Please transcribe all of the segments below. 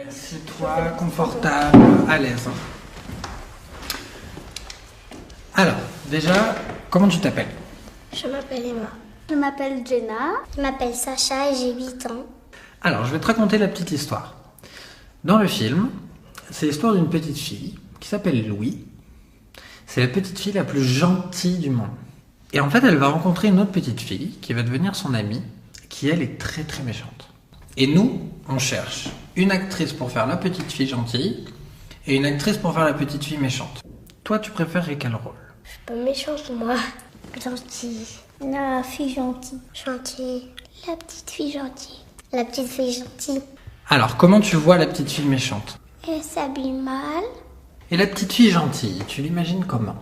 Assieds-toi, confortable, à l'aise. Alors, déjà, comment tu t'appelles? Je m'appelle Emma. Je m'appelle Jenna. Je m'appelle Sacha et j'ai 8 ans. Alors, je vais te raconter la petite histoire. Dans le film, c'est l'histoire d'une petite fille qui s'appelle Louis. C'est la petite fille la plus gentille du monde. Et en fait, elle va rencontrer une autre petite fille qui va devenir son amie, qui elle est très très méchante. Et nous, on cherche une actrice pour faire la petite fille gentille et une actrice pour faire la petite fille méchante. Toi, tu préférerais quel rôle? Je suis pas méchante, moi. Gentille. La fille gentille. Gentille. La petite fille gentille. La petite fille gentille. Alors, comment tu vois la petite fille méchante? Elle s'habille mal. Et la petite fille gentille, tu l'imagines comment?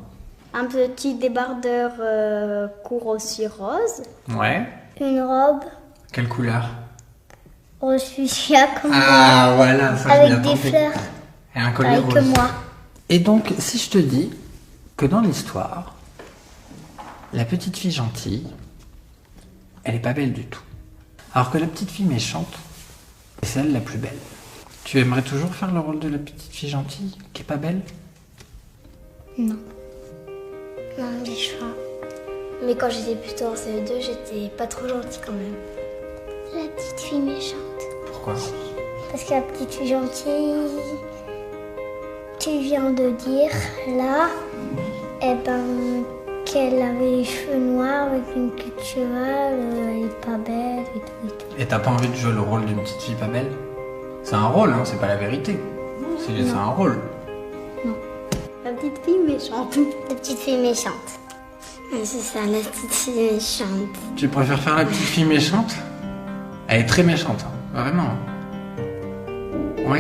Un petit débardeur court aussi rose. Ouais. Une robe Quelle couleur? rose fuchsia comme Ah, voilà, ça je m'y avec des attendais. fleurs. Et un collier Pareil rose. que moi. Et donc, si je te dis que dans l'histoire, la petite fille gentille, elle est pas belle du tout. Alors que la petite fille méchante, c'est celle la plus belle. Tu aimerais toujours faire le rôle de la petite fille gentille, qui est pas belle? Non, méchant. Mais quand j'étais plutôt en CE2, j'étais pas trop gentille quand même. La petite fille méchante. Pourquoi? Parce que la petite fille gentille, tu viens de dire là, eh ben, qu'elle avait les cheveux noirs avec une queue de cheval, elle est pas belle et tout et tout. Et t'as pas envie de jouer le rôle d'une petite fille pas belle? C'est un rôle, hein, c'est pas la vérité. C'est un rôle. La petite fille méchante. La petite fille méchante. C'est ça, la petite fille méchante. Tu préfères faire la petite fille méchante? Elle est très méchante, hein, vraiment. Oui?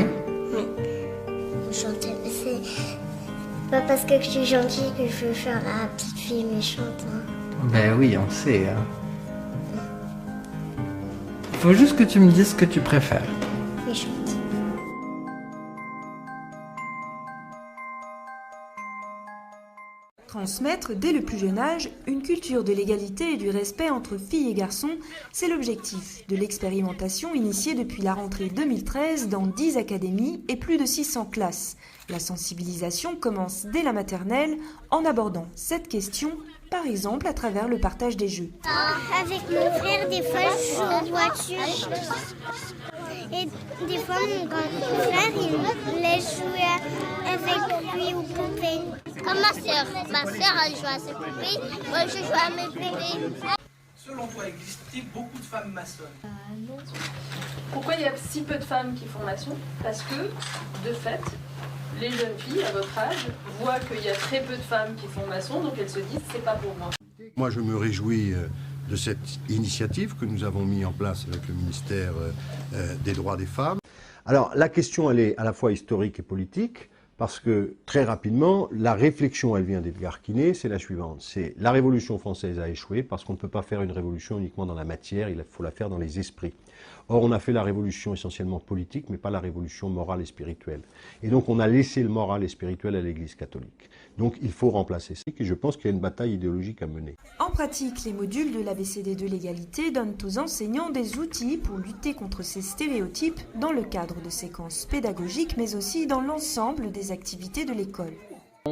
Méchante, mais c'est pas parce que je suis gentille que je veux faire la petite fille méchante. Hein. Ben oui, on le sait. Hein. Faut juste que tu me dises ce que tu préfères. Méchante. Transmettre dès le plus jeune âge une culture de l'égalité et du respect entre filles et garçons, c'est l'objectif de l'expérimentation initiée depuis la rentrée 2013 dans 10 académies et plus de 600 classes. La sensibilisation commence dès la maternelle en abordant cette question, par exemple à travers le partage des jeux. Avec mon frère, des fois, je joue en voiture. Et des fois, mon grand frère, il me laisse jouer avec lui aux poupées. Comme ma sœur. Ma sœur, elle joue à ses poupées. Moi, je joue à mes poupées. Selon toi, existe-t-il beaucoup de femmes maçonnes? Non. Pourquoi il y a si peu de femmes qui font maçon? Parce que, de fait, les jeunes filles, à votre âge, voient qu'il y a très peu de femmes qui font maçon, donc elles se disent c'est pas pour moi. Moi, je me réjouis de cette initiative que nous avons mis en place avec le ministère des droits des femmes. Alors, la question, elle est à la fois historique et politique, parce que, très rapidement, la réflexion, elle vient d'Edgar Quinet, c'est la suivante. C'est la Révolution française a échoué, parce qu'on ne peut pas faire une révolution uniquement dans la matière, il faut la faire dans les esprits. Or, on a fait la révolution essentiellement politique, mais pas la révolution morale et spirituelle. Et donc, on a laissé le moral et spirituel à l'Église catholique. Donc, il faut remplacer ça, et je pense qu'il y a une bataille idéologique à mener. En pratique, les modules de l'ABCD de l'égalité donnent aux enseignants des outils pour lutter contre ces stéréotypes dans le cadre de séquences pédagogiques, mais aussi dans l'ensemble des activités de l'école.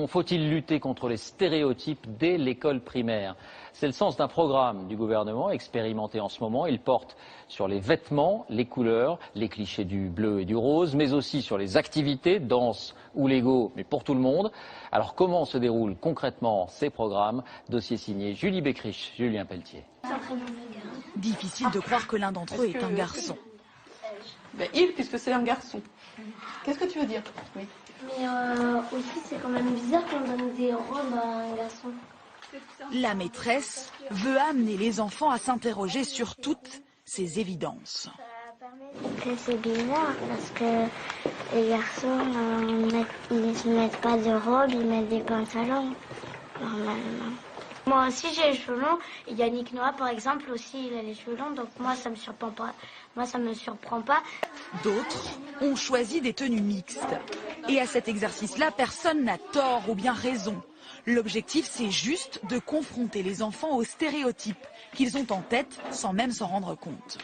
Faut-il lutter contre les stéréotypes dès l'école primaire? C'est le sens d'un programme du gouvernement expérimenté en ce moment. Il porte sur les vêtements, les couleurs, les clichés du bleu et du rose, mais aussi sur les activités, danse ou Lego, mais pour tout le monde. Alors comment se déroulent concrètement ces programmes? Dossier signé Julie Bécriche, Julien Pelletier. Difficile de croire que l'un d'entre eux est un garçon. Ben, il, puisque c'est un garçon. Qu'est-ce que tu veux dire? Oui. Mais aussi, c'est quand même bizarre qu'on donne des robes à un garçon. La maîtresse veut amener les enfants à s'interroger sur toutes ces évidences. C'est bizarre parce que les garçons, ils ne se mettent pas de robe, ils mettent des pantalons, normalement. Moi aussi j'ai les cheveux longs, et Yannick Noah par exemple aussi il a les cheveux longs, donc moi ça me surprend pas. D'autres ont choisi des tenues mixtes. Et à cet exercice-là, personne n'a tort ou bien raison. L'objectif, c'est juste de confronter les enfants aux stéréotypes qu'ils ont en tête sans même s'en rendre compte.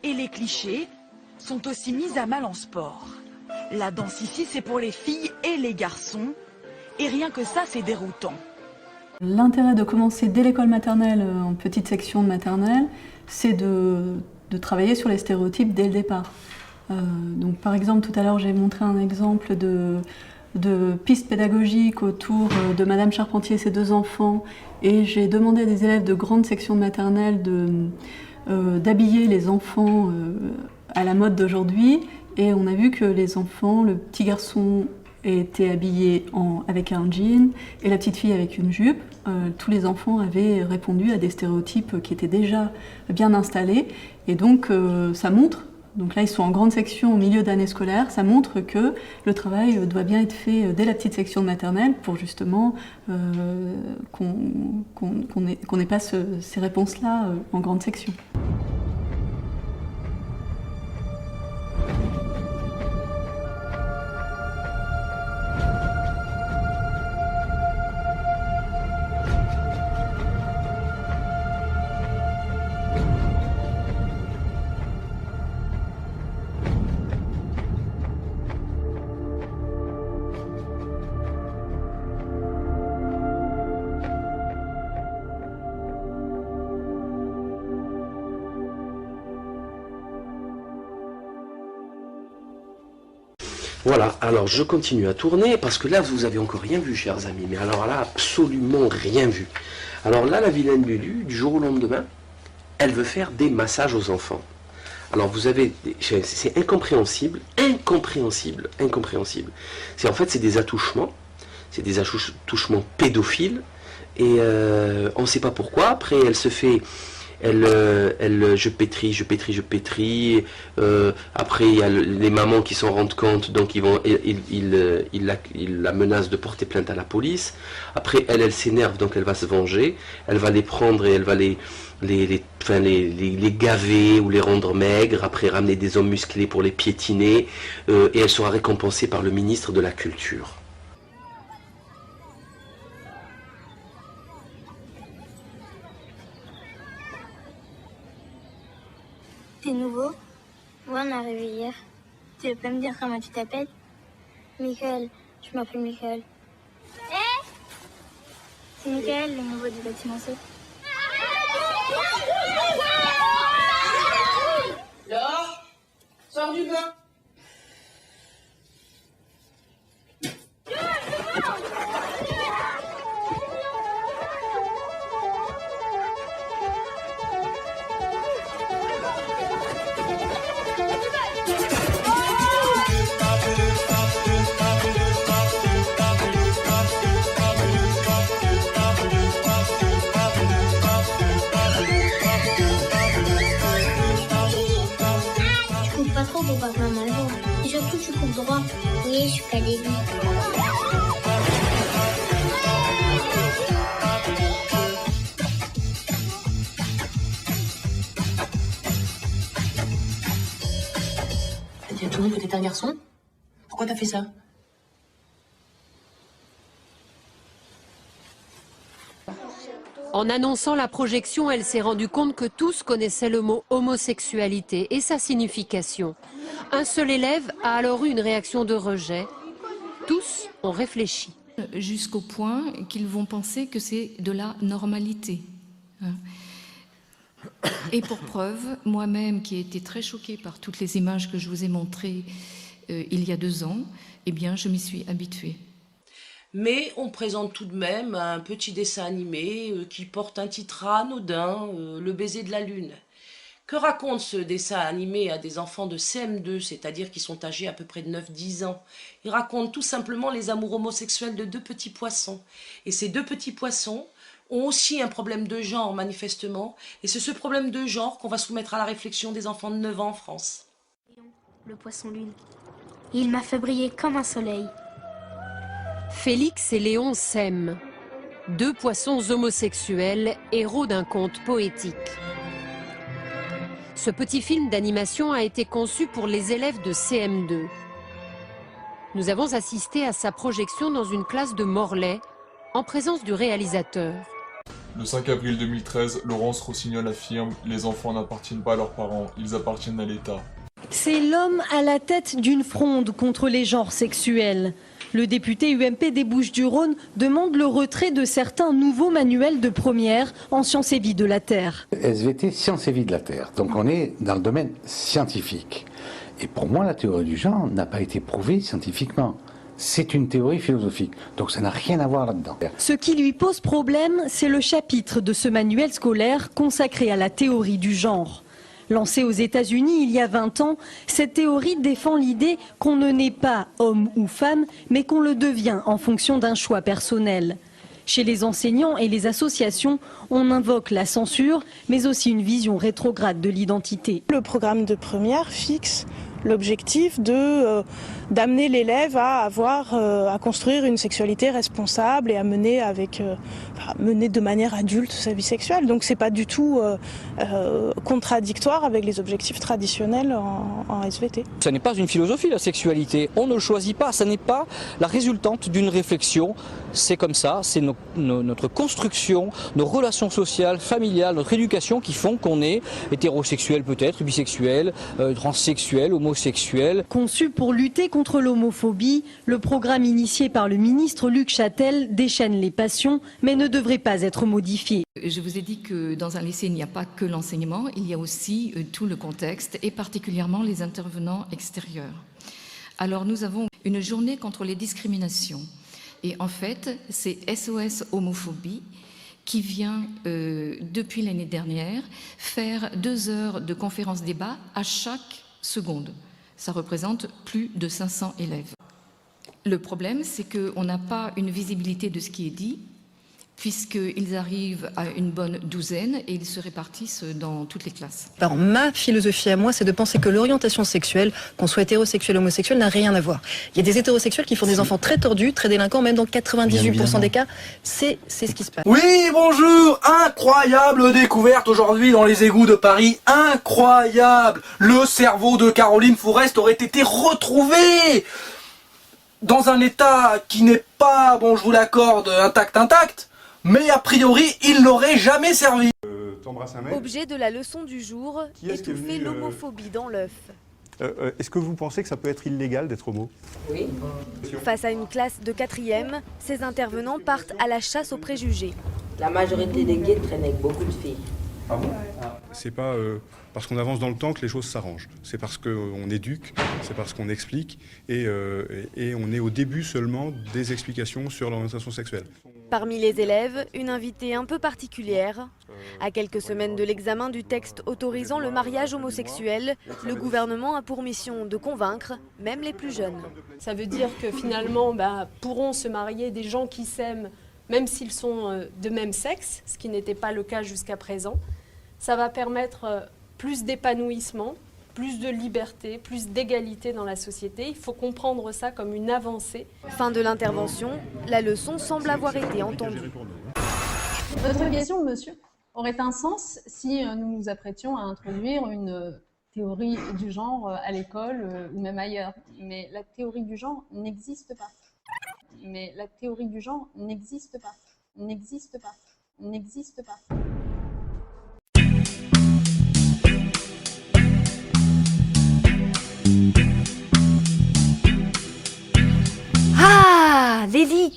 Et les clichés, sont aussi mises à mal en sport. La danse ici, c'est pour les filles et les garçons. Et rien que ça, c'est déroutant. L'intérêt de commencer dès l'école maternelle, en petite section de maternelle, c'est de travailler sur les stéréotypes dès le départ. Donc par exemple, tout à l'heure, j'ai montré un exemple de pistes pédagogiques autour de Madame Charpentier et ses 2 enfants, et j'ai demandé à des élèves de grande section de maternelle d'habiller les enfants à la mode d'aujourd'hui, et on a vu que les enfants, le petit garçon était habillé avec un jean et la petite fille avec une jupe. Tous les enfants avaient répondu à des stéréotypes qui étaient déjà bien installés, et donc ça montre. Donc là, ils sont en grande section au milieu d'année scolaire. Ça montre que le travail doit bien être fait dès la petite section de maternelle pour justement qu'on n'ait pas ces réponses-là en grande section. Voilà, alors je continue à tourner parce que là vous avez encore rien vu, chers amis, mais alors là absolument rien vu. Alors là la vilaine Lulu, du jour au lendemain, elle veut faire des massages aux enfants. Alors vous avez, c'est incompréhensible, incompréhensible. C'est en fait c'est des attouchements pédophiles, et on ne sait pas pourquoi. Après elle se fait, je pétris. Après il y a les mamans qui s'en rendent compte, donc ils la menacent de porter plainte à la police. Après elle s'énerve, donc elle va se venger. Elle va les prendre et elle va les gaver ou les rendre maigres. Après ramener des hommes musclés pour les piétiner, et elle sera récompensée par le ministre de la Culture. T'es nouveau? Ouais, on est arrivé hier. Tu veux pas me dire comment tu t'appelles? Michael. Je m'appelle Michael. C'est Michael, le nouveau du bâtiment C. Laure, sors du bain. Pas trop pour pas faire mal voir. Et surtout, tu coupes droit. Oui, je suis pas débile. T'as dit à tout le monde que t'étais un garçon? Pourquoi t'as fait ça? En annonçant la projection, elle s'est rendue compte que tous connaissaient le mot homosexualité et sa signification. Un seul élève a alors eu une réaction de rejet. Tous ont réfléchi. Jusqu'au point qu'ils vont penser que c'est de la normalité. Et pour preuve, moi-même qui ai été très choquée par toutes les images que je vous ai montrées il y a 2 ans, eh bien je m'y suis habituée. Mais on présente tout de même un petit dessin animé qui porte un titre anodin, Le baiser de la lune. Que raconte ce dessin animé à des enfants de CM2, c'est-à-dire qui sont âgés à peu près de 9-10 ans? Il raconte tout simplement les amours homosexuels de 2 petits poissons. Et ces 2 petits poissons ont aussi un problème de genre, manifestement. Et c'est ce problème de genre qu'on va soumettre à la réflexion des enfants de 9 ans en France. Le poisson lune. Il m'a fait briller comme un soleil. Félix et Léon s'aiment. 2 poissons homosexuels, héros d'un conte poétique. Ce petit film d'animation a été conçu pour les élèves de CM2. Nous avons assisté à sa projection dans une classe de Morlaix, en présence du réalisateur. Le 5 avril 2013, Laurence Rossignol affirme « Les enfants n'appartiennent pas à leurs parents, ils appartiennent à l'État ». C'est l'homme à la tête d'une fronde contre les genres sexuels. Le député UMP des Bouches-du-Rhône demande le retrait de certains nouveaux manuels de première en sciences et vie de la Terre. SVT, sciences et vie de la Terre. Donc on est dans le domaine scientifique. Et pour moi, la théorie du genre n'a pas été prouvée scientifiquement. C'est une théorie philosophique. Donc ça n'a rien à voir là-dedans. Ce qui lui pose problème, c'est le chapitre de ce manuel scolaire consacré à la théorie du genre. Lancée aux États-Unis il y a 20 ans, cette théorie défend l'idée qu'on ne naît pas homme ou femme, mais qu'on le devient en fonction d'un choix personnel. Chez les enseignants et les associations, on invoque la censure, mais aussi une vision rétrograde de l'identité. Le programme de première fixe l'objectif d'amener l'élève à construire une sexualité responsable et à mener de manière adulte sa vie sexuelle. Donc c'est pas du tout contradictoire avec les objectifs traditionnels en SVT. Ce n'est pas une philosophie, la sexualité. On ne le choisit pas, ça n'est pas la résultante d'une réflexion. C'est comme ça, c'est notre construction, nos relations sociales, familiales, notre éducation qui font qu'on est hétérosexuel peut-être, bisexuel, transsexuel, homosexuel. Conçu pour lutter contre l'homophobie, le programme initié par le ministre Luc Châtel déchaîne les passions, mais ne devrait pas être modifié. Je vous ai dit que dans un lycée, il n'y a pas que l'enseignement, il y a aussi tout le contexte et particulièrement les intervenants extérieurs. Alors nous avons une journée contre les discriminations. Et en fait, c'est SOS Homophobie qui vient, depuis l'année dernière, faire 2 heures de conférence-débat à chaque seconde. Ça représente plus de 500 élèves. Le problème, c'est qu'on n'a pas une visibilité de ce qui est dit, puisqu'ils arrivent à une bonne douzaine et ils se répartissent dans toutes les classes. Alors ma philosophie à moi, c'est de penser que l'orientation sexuelle, qu'on soit hétérosexuel ou homosexuel, n'a rien à voir. Il y a des hétérosexuels qui font des enfants très tordus, très délinquants, même dans 98% des cas, c'est ce qui se passe. Oui, bonjour, incroyable découverte aujourd'hui dans les égouts de Paris, incroyable. Le cerveau de Caroline Fourest aurait été retrouvé dans un état qui n'est pas, bon je vous l'accorde, intact, mais a priori, il n'aurait jamais servi. Objet de la leçon du jour, étouffer l'homophobie dans l'œuf. Est-ce que vous pensez que ça peut être illégal d'être homo? Oui. Face à une classe de 4e, ces intervenants partent à la chasse aux préjugés. La majorité des gays traînent avec beaucoup de filles. Ah bon? C'est pas parce qu'on avance dans le temps que les choses s'arrangent. C'est parce qu'on éduque, c'est parce qu'on explique et on est au début seulement des explications sur l'orientation sexuelle. Parmi les élèves, une invitée un peu particulière. À quelques semaines de l'examen du texte autorisant le mariage homosexuel, le gouvernement a pour mission de convaincre même les plus jeunes. Ça veut dire que finalement pourront se marier des gens qui s'aiment même s'ils sont de même sexe, ce qui n'était pas le cas jusqu'à présent. Ça va permettre plus d'épanouissement, plus de liberté, plus d'égalité dans la société. Il faut comprendre ça comme une avancée. Fin de l'intervention, la leçon semble avoir été entendue. Votre question, monsieur, aurait un sens si nous nous apprêtions à introduire une théorie du genre à l'école ou même ailleurs. Mais la théorie du genre n'existe pas. Mais la théorie du genre n'existe pas. N'existe pas. N'existe pas. Ah, l'élite.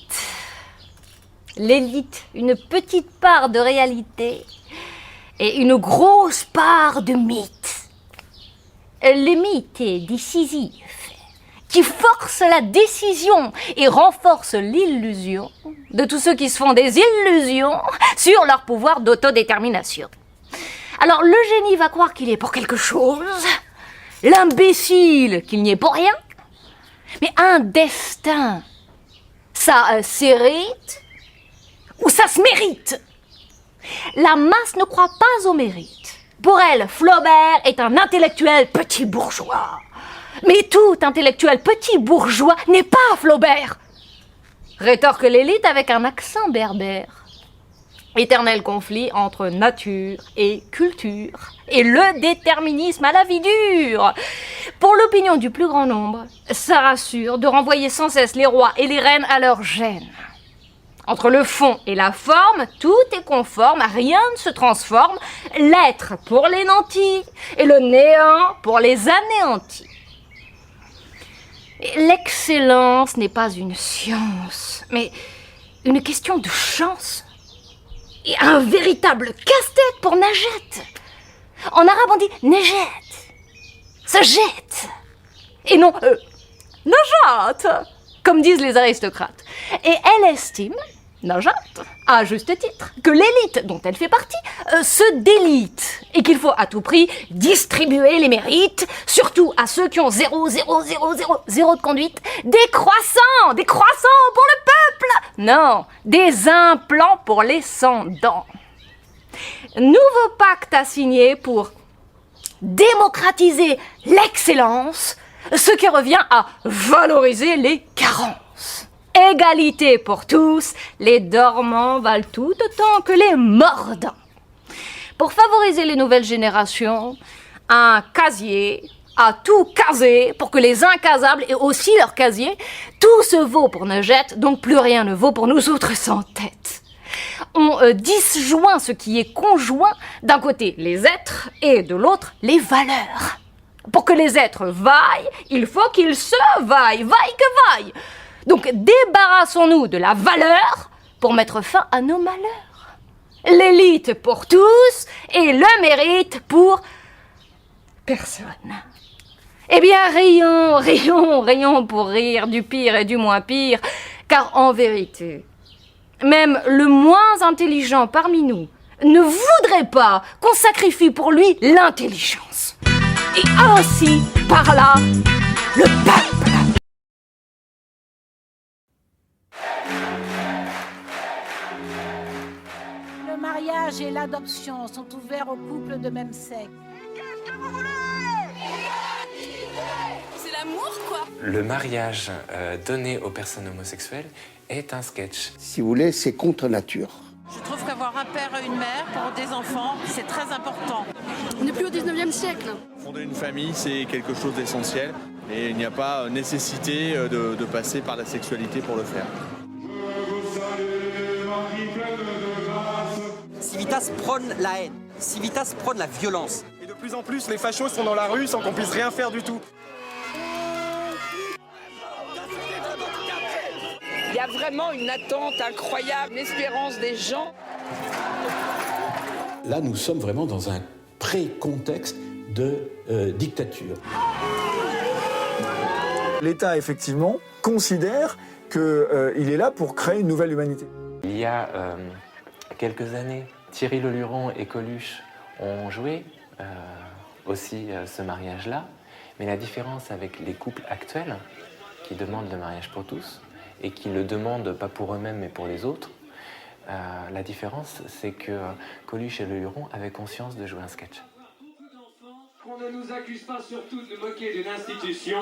L'élite, une petite part de réalité et une grosse part de mythe. Le mythe est décisif, qui force la décision et renforce l'illusion de tous ceux qui se font des illusions sur leur pouvoir d'autodétermination. Alors le génie va croire qu'il est pour quelque chose, l'imbécile qu'il n'y est pour rien, mais un destin, ça s'hérite ou ça se mérite. La masse ne croit pas au mérite. Pour elle, Flaubert est un intellectuel petit bourgeois. Mais tout intellectuel petit bourgeois n'est pas Flaubert. Rétorque l'élite avec un accent berbère. Éternel conflit entre nature et culture. Et le déterminisme à la vie dure. Pour l'opinion du plus grand nombre, ça rassure de renvoyer sans cesse les rois et les reines à leur gène. Entre le fond et la forme, tout est conforme, rien ne se transforme. L'être pour les nantis et le néant pour les anéantis. L'excellence n'est pas une science, mais une question de chance. Et un véritable casse-tête pour Najet. En arabe, on dit Najet. Ça jette. Et non, Najat, comme disent les aristocrates. Et elle estime, Najat, à juste titre, que l'élite dont elle fait partie se délite et qu'il faut à tout prix distribuer les mérites, surtout à ceux qui ont 0 de conduite, des croissants pour le peuple. Non, des implants pour les sans-dents. Nouveau pacte à signer pour démocratiser l'excellence, ce qui revient à valoriser les carences. Égalité pour tous, les dormants valent tout autant que les mordants. Pour favoriser les nouvelles générations, un casier à tout caser pour que les incasables aient aussi leur casier. Tout se vaut pour Najet, donc plus rien ne vaut pour nous autres sans tête. On disjoint ce qui est conjoint, d'un côté les êtres et de l'autre les valeurs. Pour que les êtres vaillent, il faut qu'ils se vaillent, vaillent que vaillent. Donc débarrassons-nous de la valeur pour mettre fin à nos malheurs. L'élite pour tous et le mérite pour personne. Eh bien, rions pour rire du pire et du moins pire, car en vérité, même le moins intelligent parmi nous ne voudrait pas qu'on sacrifie pour lui l'intelligence. Et ainsi, par là, le peuple. Le mariage et l'adoption sont ouverts aux couples de même sexe. Qu'est-ce que vous voulez ? C'est l'amour, quoi. Le mariage donné aux personnes homosexuelles est un sketch. Si vous voulez, c'est contre nature. Je trouve qu'avoir un père et une mère pour des enfants, c'est très important. On n'est plus au 19e siècle. Fonder une famille, c'est quelque chose d'essentiel. Et il n'y a pas nécessité de passer par la sexualité pour le faire. Civitas prône la haine. Civitas prône la violence. Et de plus en plus, les fachos sont dans la rue sans qu'on puisse rien faire du tout. Il y a vraiment une attente incroyable, une espérance des gens. Là, nous sommes vraiment dans un pré-contexte de dictature. L'État, effectivement, considère qu'il est là pour créer une nouvelle humanité. Il y a quelques années, Thierry Leluron et Coluche ont joué aussi ce mariage-là. Mais la différence avec les couples actuels, qui demandent le mariage pour tous, et qui ne le demandent pas pour eux-mêmes mais pour les autres, la différence, c'est que Coluche et Leluron avaient conscience de jouer un sketch. Qu'on ne nous accuse pas surtout de moquer d'une institution,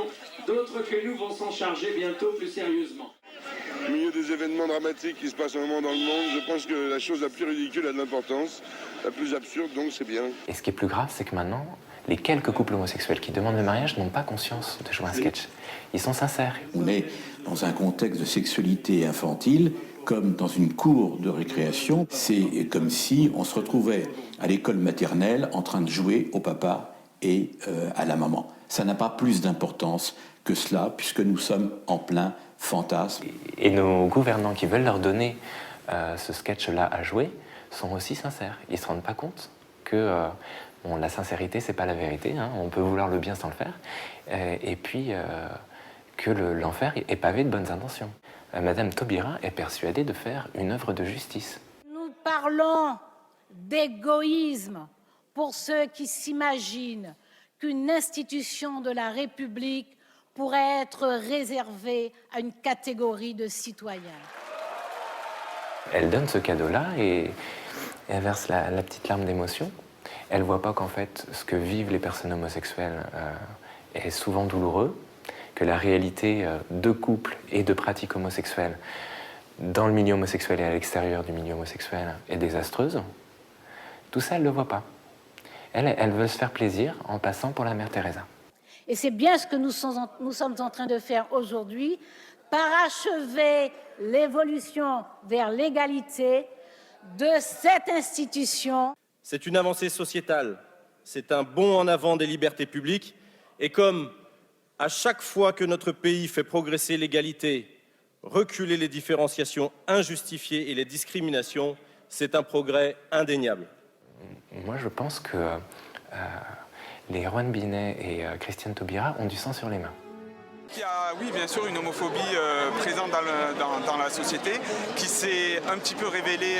d'autres que nous vont s'en charger bientôt plus sérieusement. Au milieu des événements dramatiques qui se passent un moment dans le monde, je pense que la chose la plus ridicule a de l'importance, la plus absurde, donc c'est bien. Et ce qui est plus grave, c'est que maintenant, les quelques couples homosexuels qui demandent le mariage n'ont pas conscience de jouer un sketch. Ils sont sincères. On est dans un contexte de sexualité infantile, comme dans une cour de récréation. C'est comme si on se retrouvait à l'école maternelle en train de jouer au papa et à la maman. Ça n'a pas plus d'importance que cela, puisque nous sommes en plein fantasme. Et nos gouvernants qui veulent leur donner ce sketch-là à jouer sont aussi sincères. Ils ne se rendent pas compte que la sincérité, c'est pas la vérité. Hein. On peut vouloir le bien sans le faire. Et puis que l'enfer est pavé de bonnes intentions. Madame Taubira est persuadée de faire une œuvre de justice. Nous parlons d'égoïsme pour ceux qui s'imaginent qu'une institution de la République pourrait être réservée à une catégorie de citoyens. Elle donne ce cadeau-là et elle verse la petite larme d'émotion. Elle ne voit pas qu'en fait, ce que vivent les personnes homosexuelles est souvent douloureux, que la réalité de couple et de pratiques homosexuelles dans le milieu homosexuel et à l'extérieur du milieu homosexuel est désastreuse. Tout ça, elle ne le voit pas. Elle veut se faire plaisir en passant pour la mère Teresa. Et c'est bien ce que nous sommes en train de faire aujourd'hui, parachever l'évolution vers l'égalité de cette institution. C'est une avancée sociétale, c'est un bond en avant des libertés publiques et comme à chaque fois que notre pays fait progresser l'égalité, reculer les différenciations injustifiées et les discriminations, c'est un progrès indéniable. Moi, je pense que les Erwan Binet et Christiane Taubira ont du sang sur les mains. Il y a, oui, bien sûr, une homophobie présente dans la société qui s'est un petit peu révélée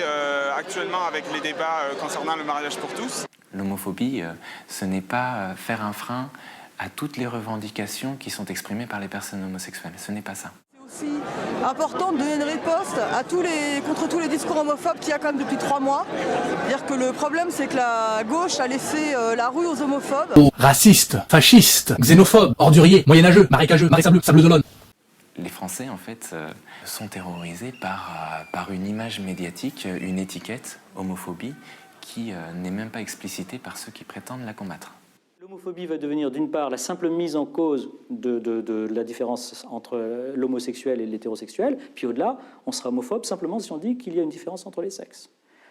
actuellement avec les débats concernant le mariage pour tous. L'homophobie, ce n'est pas faire un frein à toutes les revendications qui sont exprimées par les personnes homosexuelles. Ce n'est pas ça. C'est aussi important de donner une riposte à contre tous les discours homophobes qu'il y a quand même depuis 3 mois. C'est-à-dire que le problème, c'est que la gauche a laissé la rue aux homophobes. Racistes, fascistes, xénophobes, orduriers, moyenâgeux, marécageux, marée sable d'Olonne. Les Français, en fait, sont terrorisés par une image médiatique, une étiquette, homophobie, qui n'est même pas explicitée par ceux qui prétendent la combattre. L'homophobie va devenir d'une part la simple mise en cause de la différence entre l'homosexuel et l'hétérosexuel, puis au-delà, on sera homophobe simplement si on dit qu'il y a une différence entre les sexes.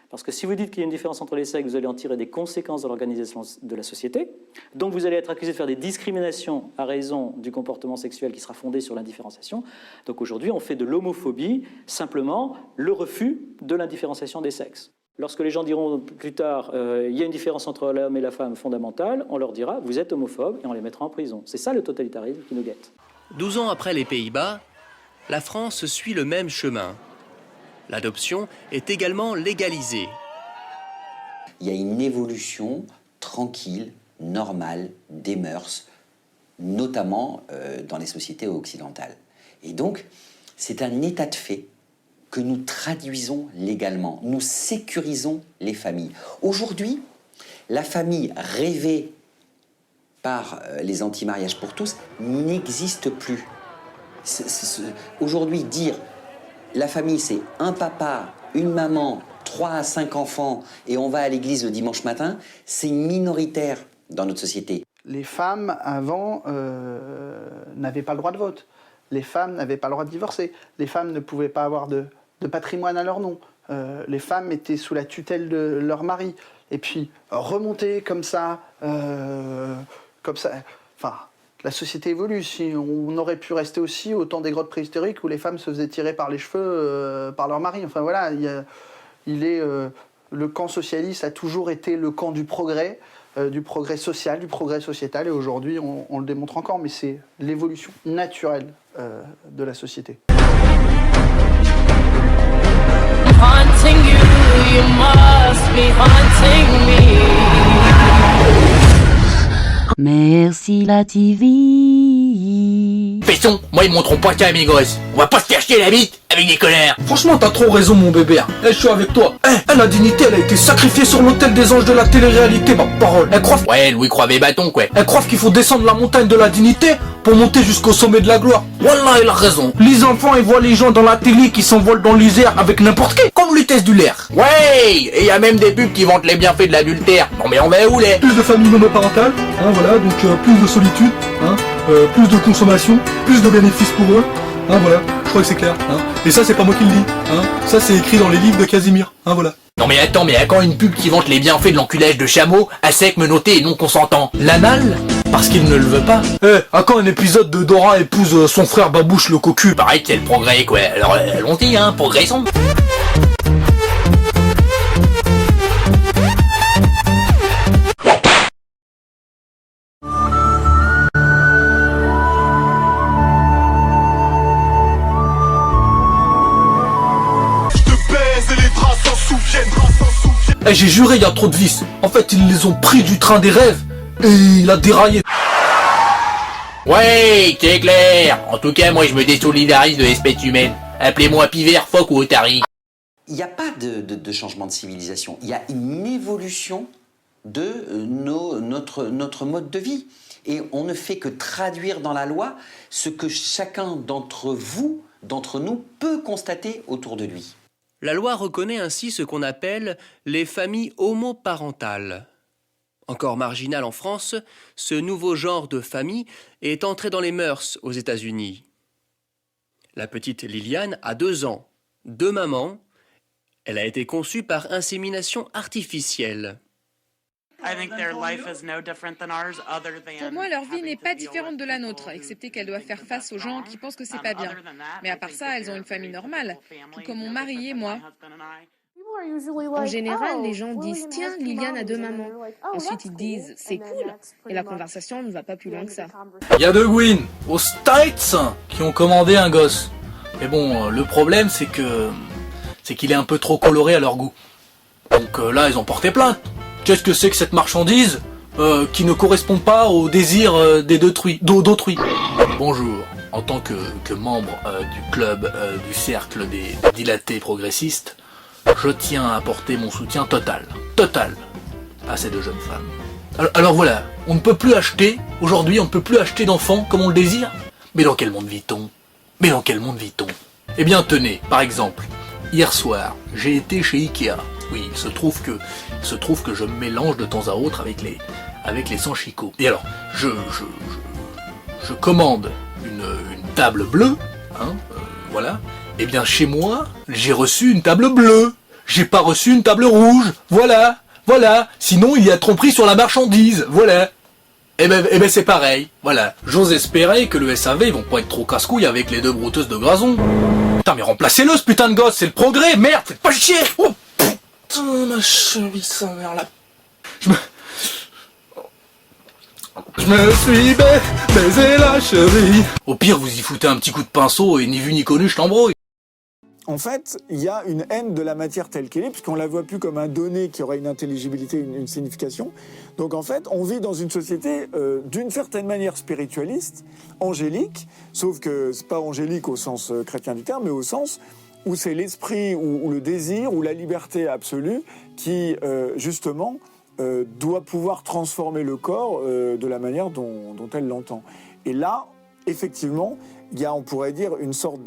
Parce que si vous dites qu'il y a une différence entre les sexes, vous allez en tirer des conséquences dans l'organisation de la société, donc vous allez être accusé de faire des discriminations à raison du comportement sexuel qui sera fondé sur l'indifférenciation. Donc aujourd'hui, on fait de l'homophobie simplement le refus de l'indifférenciation des sexes. Lorsque les gens diront plus tard il y a une différence entre l'homme et la femme fondamentale, on leur dira vous êtes homophobe et on les mettra en prison. C'est ça le totalitarisme qui nous guette. 12 ans après les Pays-Bas, la France suit le même chemin. L'adoption est également légalisée. Il y a une évolution tranquille, normale des mœurs, notamment dans les sociétés occidentales. Et donc, c'est un état de fait que nous traduisons légalement. Nous sécurisons les familles. Aujourd'hui, la famille rêvée par les anti-mariages pour tous n'existe plus. Aujourd'hui, dire la famille, c'est un papa, une maman, 3 à 5 enfants et on va à l'église le dimanche matin, c'est minoritaire dans notre société. Les femmes, avant, n'avaient pas le droit de vote. Les femmes n'avaient pas le droit de divorcer. Les femmes ne pouvaient pas avoir de patrimoine à leur nom. Les femmes étaient sous la tutelle de leur mari. Et puis, remonter comme ça, enfin, la société évolue. Si on aurait pu rester aussi au temps des grottes préhistoriques où les femmes se faisaient tirer par les cheveux par leur mari. Enfin voilà, le camp socialiste a toujours été le camp du progrès social, du progrès sociétal. Et aujourd'hui, on le démontre encore, mais c'est l'évolution naturelle de la société. Haunting you, you must be haunting me. Merci la TV. Fesson, moi ils montreront pas qu'à mes gosses. On va pas se faire chier la bite avec des connards. Franchement, t'as trop raison, mon bébé. Je suis avec toi. La dignité, elle a été sacrifiée sur l'autel des anges de la télé-réalité, ma parole. Elle croit. Ouais, Louis Croix bâton, quoi. Elle croit qu'il faut descendre la montagne de la dignité pour monter jusqu'au sommet de la gloire. Wallah, il a raison. Les enfants, ils voient les gens dans la télé qui s'envolent dans l'isère avec n'importe qui, comme Lutèce du Lair. Ouais, et y a même des pubs qui vantent les bienfaits de l'adultère. Non mais on va où les? Plus de familles monoparentales, voilà, donc plus de solitude, plus de consommation, plus de bénéfices pour eux. Voilà, je crois que c'est clair. Et ça, c'est pas moi qui le dis. Ça, c'est écrit dans les livres de Casimir. Voilà. Non mais attends, mais à quand une pub qui vante les bienfaits de l'enculage de chameau, à sec, menotté et non consentant? L'anal? Parce qu'il ne le veut pas. À quand un épisode de Dora épouse son frère Babouche le cocu? Pareil que c'est le progrès, quoi. Alors, allons-y, progressons. J'ai juré, il y a trop de vices. En fait, ils les ont pris du train des rêves et il a déraillé. Ouais, c'est clair. En tout cas, moi, je me désolidarise de l'espèce humaine. Appelez-moi pivert, phoque ou otari. Il n'y a pas de changement de civilisation. Il y a une évolution de notre mode de vie. Et on ne fait que traduire dans la loi ce que chacun d'entre nous, peut constater autour de lui. La loi reconnaît ainsi ce qu'on appelle les familles homoparentales. Encore marginal en France, ce nouveau genre de famille est entré dans les mœurs aux États-Unis. La petite Liliane a 2 ans, 2 mamans. Elle a été conçue par insémination artificielle. Pour moi, leur vie n'est pas différente de la nôtre, excepté qu'elles doivent faire face aux gens qui pensent que c'est pas bien. Mais à part ça, elles ont une famille normale, tout comme mon mari et moi. En général, les gens disent « Tiens, Liliane a 2 mamans ». Ensuite, ils disent « C'est cool ». Et la conversation ne va pas plus loin que ça. Il y a 2 Gwyn aux States qui ont commandé un gosse. Mais bon, le problème c'est qu'il est un peu trop coloré à leur goût. Donc là, ils ont porté plainte. Qu'est-ce que c'est que cette marchandise qui ne correspond pas aux désirs d'autrui. Bonjour, en tant que membre du club du cercle des dilatés progressistes, je tiens à apporter mon soutien total à ces 2 jeunes femmes. Alors voilà, on ne peut plus acheter, aujourd'hui on ne peut plus acheter d'enfants comme on le désire. Mais dans quel monde vit-on ? Eh bien tenez, par exemple, hier soir, j'ai été chez Ikea. Oui, il se trouve que je me mélange de temps à autre avec les sans-chicots. Et alors, je commande une table bleue, voilà. Eh bien chez moi, j'ai reçu une table bleue. J'ai pas reçu une table rouge. Voilà. Sinon, il y a tromperie sur la marchandise. Voilà. Eh ben c'est pareil. Voilà. J'ose espérer que le SAV, ils vont pas être trop casse-couilles avec les 2 brouteuses de Grazon. Putain, mais remplacez-le, ce putain de gosse. C'est le progrès. Merde, faites pas chier. Oh, putain, ma cheville, sa mère, là. Je me suis baisé la cheville. Au pire, vous y foutez un petit coup de pinceau et ni vu ni connu, je t'embrouille. En fait, il y a une haine de la matière telle qu'elle est, puisqu'on ne la voit plus comme un donné qui aurait une intelligibilité, une signification. Donc en fait, on vit dans une société d'une certaine manière spiritualiste, angélique, sauf que c'est pas angélique au sens chrétien du terme, mais au sens où c'est l'esprit, ou le désir, ou la liberté absolue qui, justement, doit pouvoir transformer le corps de la manière dont elle l'entend. Et là, effectivement, il y a, on pourrait dire, une sorte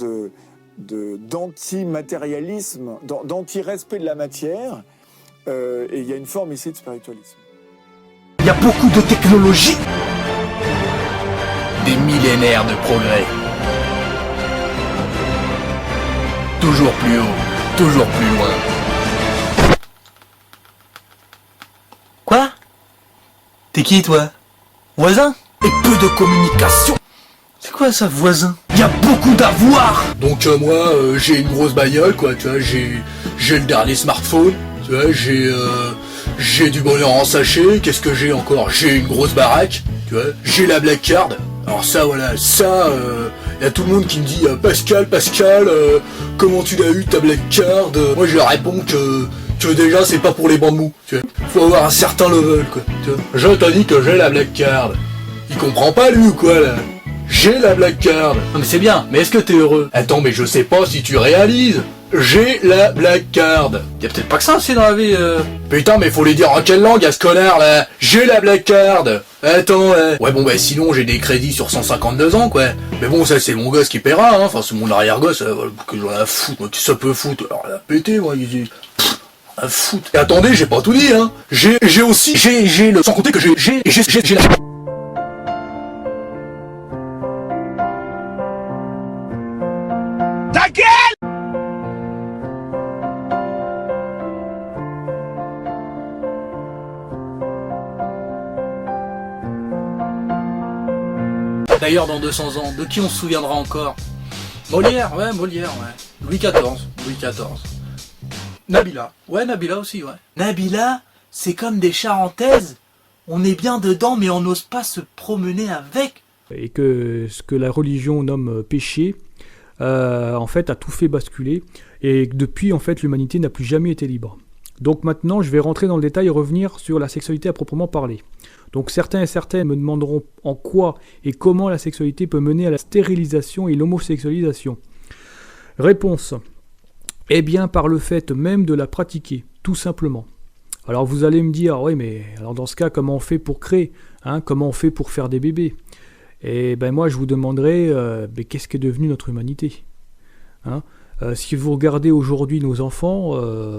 d'anti-matérialisme, d'anti-respect de la matière, et il y a une forme ici de spiritualisme. Il y a beaucoup de technologie, des millénaires de progrès. Toujours plus haut, toujours plus loin. Quoi ? T'es qui, toi ? Voisin ? Et peu de communication. C'est quoi ça, voisin ? Il y a beaucoup d'avoir. Donc moi, j'ai une grosse bagnole, quoi, tu vois, j'ai le dernier smartphone, tu vois, j'ai du bonheur en sachet, qu'est-ce que j'ai encore ? J'ai une grosse baraque, tu vois, j'ai la black card. Alors ça, voilà, ça, y a tout le monde qui me dit Pascal, comment tu l'as eu ta black card ? Moi, je leur réponds que déjà, c'est pas pour les bancs mous, tu vois. Faut avoir un certain level, quoi, tu vois. Je te dis que j'ai la black card. Il comprend pas, lui, ou quoi, là ? J'ai la black card. Non mais c'est bien, mais est-ce que t'es heureux ? Attends, mais je sais pas si tu réalises. J'ai la black card. Y'a peut-être pas que ça aussi dans la vie. Putain, mais faut les dire en quelle langue à ce connard là ? J'ai la black card. Attends, ouais bon bah sinon j'ai des crédits sur 152 ans quoi. Mais bon ça c'est mon gosse qui paiera, hein. Enfin c'est mon arrière-gosse, que j'en ai à foutre, moi qui ça peut foutre. Alors elle a pété moi, à foutre. Et attendez, j'ai pas tout dit hein. J'ai aussi, j'ai le... Sans compter que j'ai la... Ta gueule! D'ailleurs, dans 200 ans, de qui on se souviendra encore ? Molière, ouais. Louis XIV. Nabila. Ouais, Nabila aussi, ouais. Nabila, c'est comme des charentaises. On est bien dedans, mais on n'ose pas se promener avec. Et que ce que la religion nomme péché, en fait, a tout fait basculer. Et depuis, en fait, l'humanité n'a plus jamais été libre. Donc maintenant, je vais rentrer dans le détail et revenir sur la sexualité à proprement parler. Donc certains et certaines me demanderont en quoi et comment la sexualité peut mener à la stérilisation et l'homosexualisation. Réponse. Eh bien par le fait même de la pratiquer, tout simplement. Alors vous allez me dire, oui mais alors dans ce cas, comment on fait pour créer hein, comment on fait pour faire des bébés ? Et ben moi je vous demanderai, qu'est-ce qu'est devenu notre humanité hein ? Si vous regardez aujourd'hui nos enfants,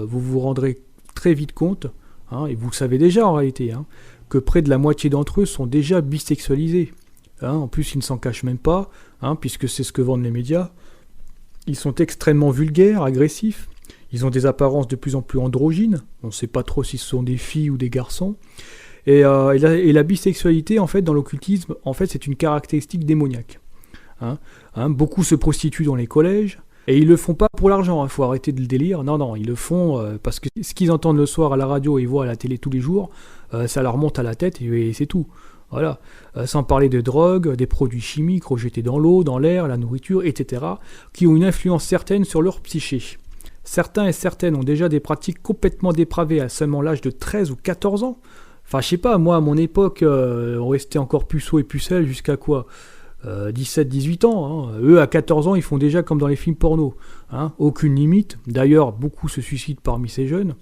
vous vous rendrez très vite compte, hein, et vous le savez déjà en réalité, hein, que près de la moitié d'entre eux sont déjà bisexualisés. Hein, en plus, ils ne s'en cachent même pas, hein, puisque c'est ce que vendent les médias. Ils sont extrêmement vulgaires, agressifs. Ils ont des apparences de plus en plus androgynes. On ne sait pas trop si ce sont des filles ou des garçons. Et la bisexualité, en fait, dans l'occultisme, en fait, c'est une caractéristique démoniaque. Beaucoup se prostituent dans les collèges. Et ils le font pas pour l'argent, faut arrêter de le délire. Non, ils le font parce que ce qu'ils entendent le soir à la radio et voient à la télé tous les jours, ça leur monte à la tête et c'est tout. Voilà. Sans parler de drogue, des produits chimiques rejetés dans l'eau, dans l'air, la nourriture, etc., qui ont une influence certaine sur leur psyché. Certains et certaines ont déjà des pratiques complètement dépravées à seulement l'âge de 13 ou 14 ans. Enfin, je sais pas, moi, à mon époque, on restait encore puceau et pucelle jusqu'à quoi 17-18 ans. Eux, à 14 ans, ils font déjà comme dans les films porno. Aucune limite. D'ailleurs, beaucoup se suicident parmi ces jeunes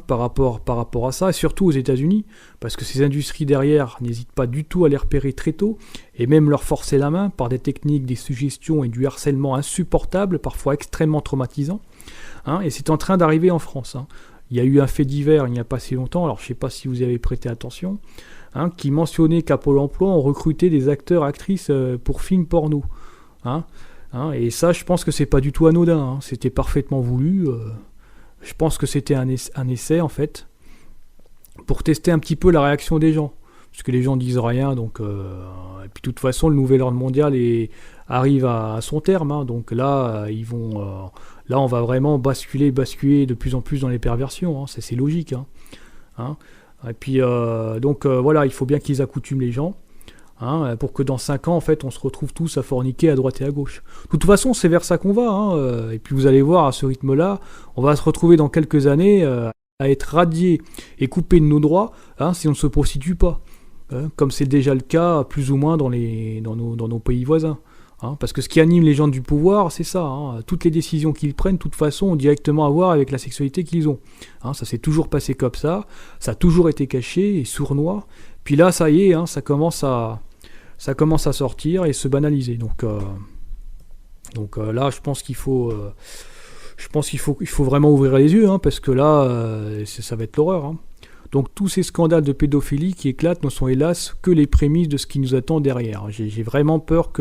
par rapport à ça, et surtout aux États-Unis, parce que ces industries derrière n'hésitent pas du tout à les repérer très tôt, et même leur forcer la main par des techniques, des suggestions et du harcèlement insupportables, parfois extrêmement traumatisants. Et c'est en train d'arriver en France. Il y a eu un fait divers il n'y a pas si longtemps, alors je ne sais pas si vous avez prêté attention, qui mentionnait qu'à Pôle emploi, on recrutait des acteurs, actrices pour films porno. Et ça, je pense que c'est pas du tout anodin. C'était parfaitement voulu. Je pense que c'était un essai, en fait, pour tester un petit peu la réaction des gens. Parce que les gens disent rien, donc... et puis, de toute façon, le nouvel ordre mondial arrive à son terme. Donc là, là, on va vraiment basculer de plus en plus dans les perversions. C'est logique. Et puis, voilà, il faut bien qu'ils accoutument les gens, pour que dans 5 ans, en fait, on se retrouve tous à forniquer à droite et à gauche. De toute façon, c'est vers ça qu'on va. Et puis, vous allez voir, à ce rythme-là, on va se retrouver dans quelques années à être radiés et coupés de nos droits si on ne se prostitue pas. Comme c'est déjà le cas, plus ou moins, dans nos pays voisins. Parce que ce qui anime les gens du pouvoir, c'est ça. Toutes les décisions qu'ils prennent, de toute façon, ont directement à voir avec la sexualité qu'ils ont. Ça s'est toujours passé comme ça. Ça a toujours été caché et sournois. Puis là, ça y est, ça commence à sortir et se banaliser. Donc là, je pense qu'il faut vraiment ouvrir les yeux, parce que là, ça va être l'horreur. Donc tous ces scandales de pédophilie qui éclatent ne sont hélas que les prémices de ce qui nous attend derrière. J'ai vraiment peur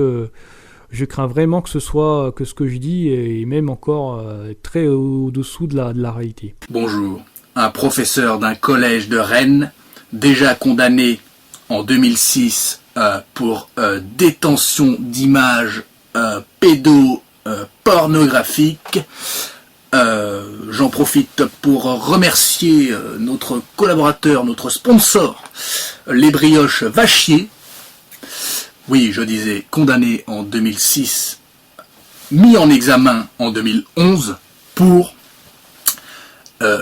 je crains vraiment que ce soit que ce que je dis est même encore très au-dessous de la réalité. Bonjour. Un professeur d'un collège de Rennes, déjà condamné en 2006 pour détention d'images pédopornographiques. J'en profite pour remercier notre collaborateur, notre sponsor, les brioches Vachier. Oui, je disais condamné en 2006, mis en examen en 2011 pour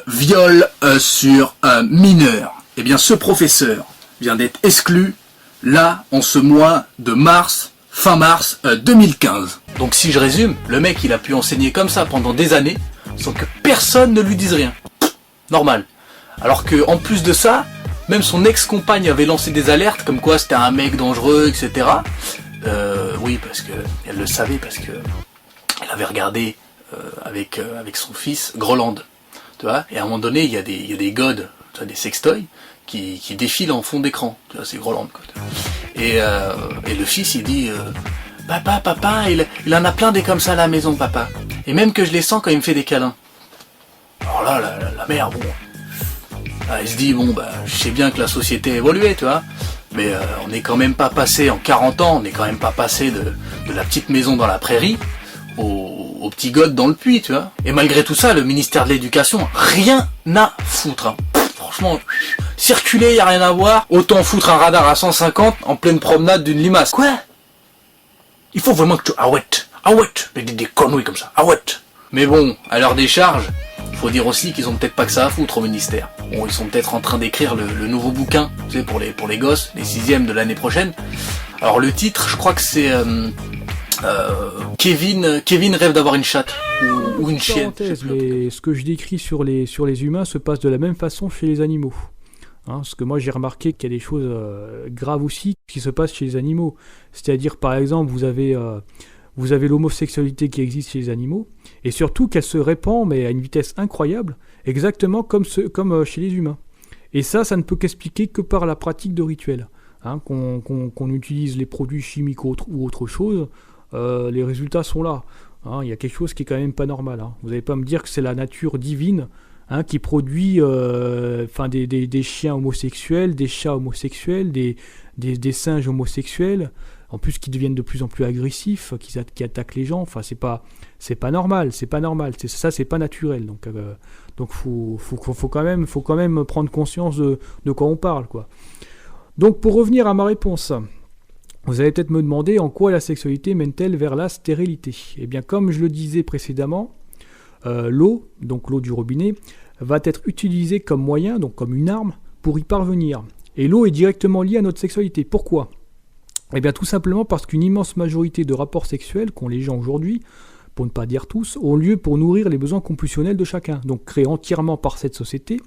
viol sur mineur. Eh bien, ce professeur vient d'être exclu, là, en ce mois de mars, fin mars 2015. Donc si je résume, le mec, il a pu enseigner comme ça pendant des années, sans que personne ne lui dise rien. Normal. Alors que en plus de ça, même son ex-compagne avait lancé des alertes, comme quoi c'était un mec dangereux, etc. Oui, parce que elle le savait, parce que elle avait regardé avec son fils Groland. Tu vois, et à un moment donné, il y a des godes, tu vois, des sextoys, qui défilent en fond d'écran. Tu vois, c'est Groland, quoi. Et le fils, il dit Papa, il en a plein des comme ça à la maison, papa. Et même que je les sens quand il me fait des câlins. Alors là, la mère, bon... Elle se dit, je sais bien que la société a évolué, tu vois, mais on n'est quand même pas passé en 40 ans, on n'est quand même pas passé de la petite maison dans la prairie au petit god dans le puits, tu vois. Et malgré tout ça, le ministère de l'Éducation, rien à foutre. Franchement, circuler, y a rien à voir, autant foutre un radar à 150 en pleine promenade d'une limace. Quoi? Il faut vraiment que tu... Ah ouais, mais des conneries comme ça, Mais bon, à l'heure des charges, faut dire aussi qu'ils ont peut-être pas que ça à foutre au ministère. Bon, ils sont peut-être en train d'écrire le nouveau bouquin, tu sais, pour les gosses, les 6e de l'année prochaine. Alors le titre, je crois que c'est Kevin rêve d'avoir une chatte ou une chienne. Mais ce que je décris sur les humains se passe de la même façon chez les animaux. Parce que moi j'ai remarqué qu'il y a des choses graves aussi qui se passent chez les animaux. C'est-à-dire par exemple vous avez l'homosexualité qui existe chez les animaux, et surtout qu'elle se répand, mais à une vitesse incroyable, exactement comme chez les humains. Et ça ne peut qu'expliquer que par la pratique de rituels. Qu'on utilise les produits chimiques ou autre chose, les résultats sont là. Hein, il y a quelque chose qui est quand même pas normal. Hein. Vous n'allez pas me dire que c'est la nature divine qui produit des chiens homosexuels, des chats homosexuels, des singes homosexuels, en plus qui deviennent de plus en plus agressifs, qui attaquent les gens. Enfin, c'est pas normal, c'est pas normal. Ça, c'est pas naturel. Donc faut quand même prendre conscience de quoi on parle, quoi. Donc pour revenir à ma réponse, vous allez peut-être me demander en quoi la sexualité mène-t-elle vers la stérilité. Eh bien, comme je le disais précédemment, l'eau, donc l'eau du robinet, va être utilisée comme moyen, donc comme une arme, pour y parvenir. Et l'eau est directement liée à notre sexualité. Pourquoi ? Eh bien, tout simplement parce qu'une immense majorité de rapports sexuels qu'ont les gens aujourd'hui, pour ne pas dire tous, ont lieu pour nourrir les besoins compulsionnels de chacun, donc créés entièrement par cette société,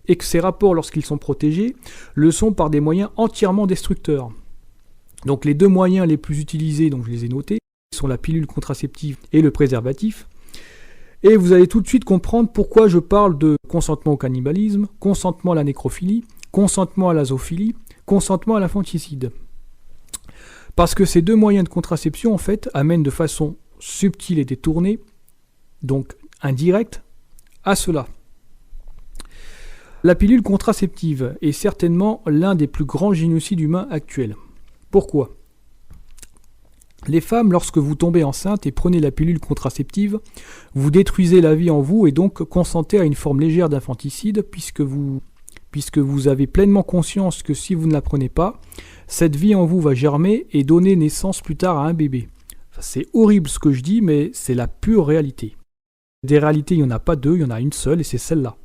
et que ces rapports, lorsqu'ils sont protégés, le sont par des moyens entièrement destructeurs. Donc les deux moyens les plus utilisés, donc je les ai notés, sont la pilule contraceptive et le préservatif. Et vous allez tout de suite comprendre pourquoi je parle de consentement au cannibalisme, consentement à la nécrophilie, consentement à la zoophilie, consentement à l'infanticide. Parce que ces deux moyens de contraception, en fait, amènent de façon subtile et détournée, donc indirecte, à cela. La pilule contraceptive est certainement l'un des plus grands génocides humains actuels. Pourquoi ? Les femmes, lorsque vous tombez enceinte et prenez la pilule contraceptive, vous détruisez la vie en vous et donc consentez à une forme légère d'infanticide puisque vous avez pleinement conscience que si vous ne la prenez pas, cette vie en vous va germer et donner naissance plus tard à un bébé. Enfin, c'est horrible ce que je dis, mais c'est la pure réalité. Des réalités, il n'y en a pas deux, il y en a une seule et c'est celle-là.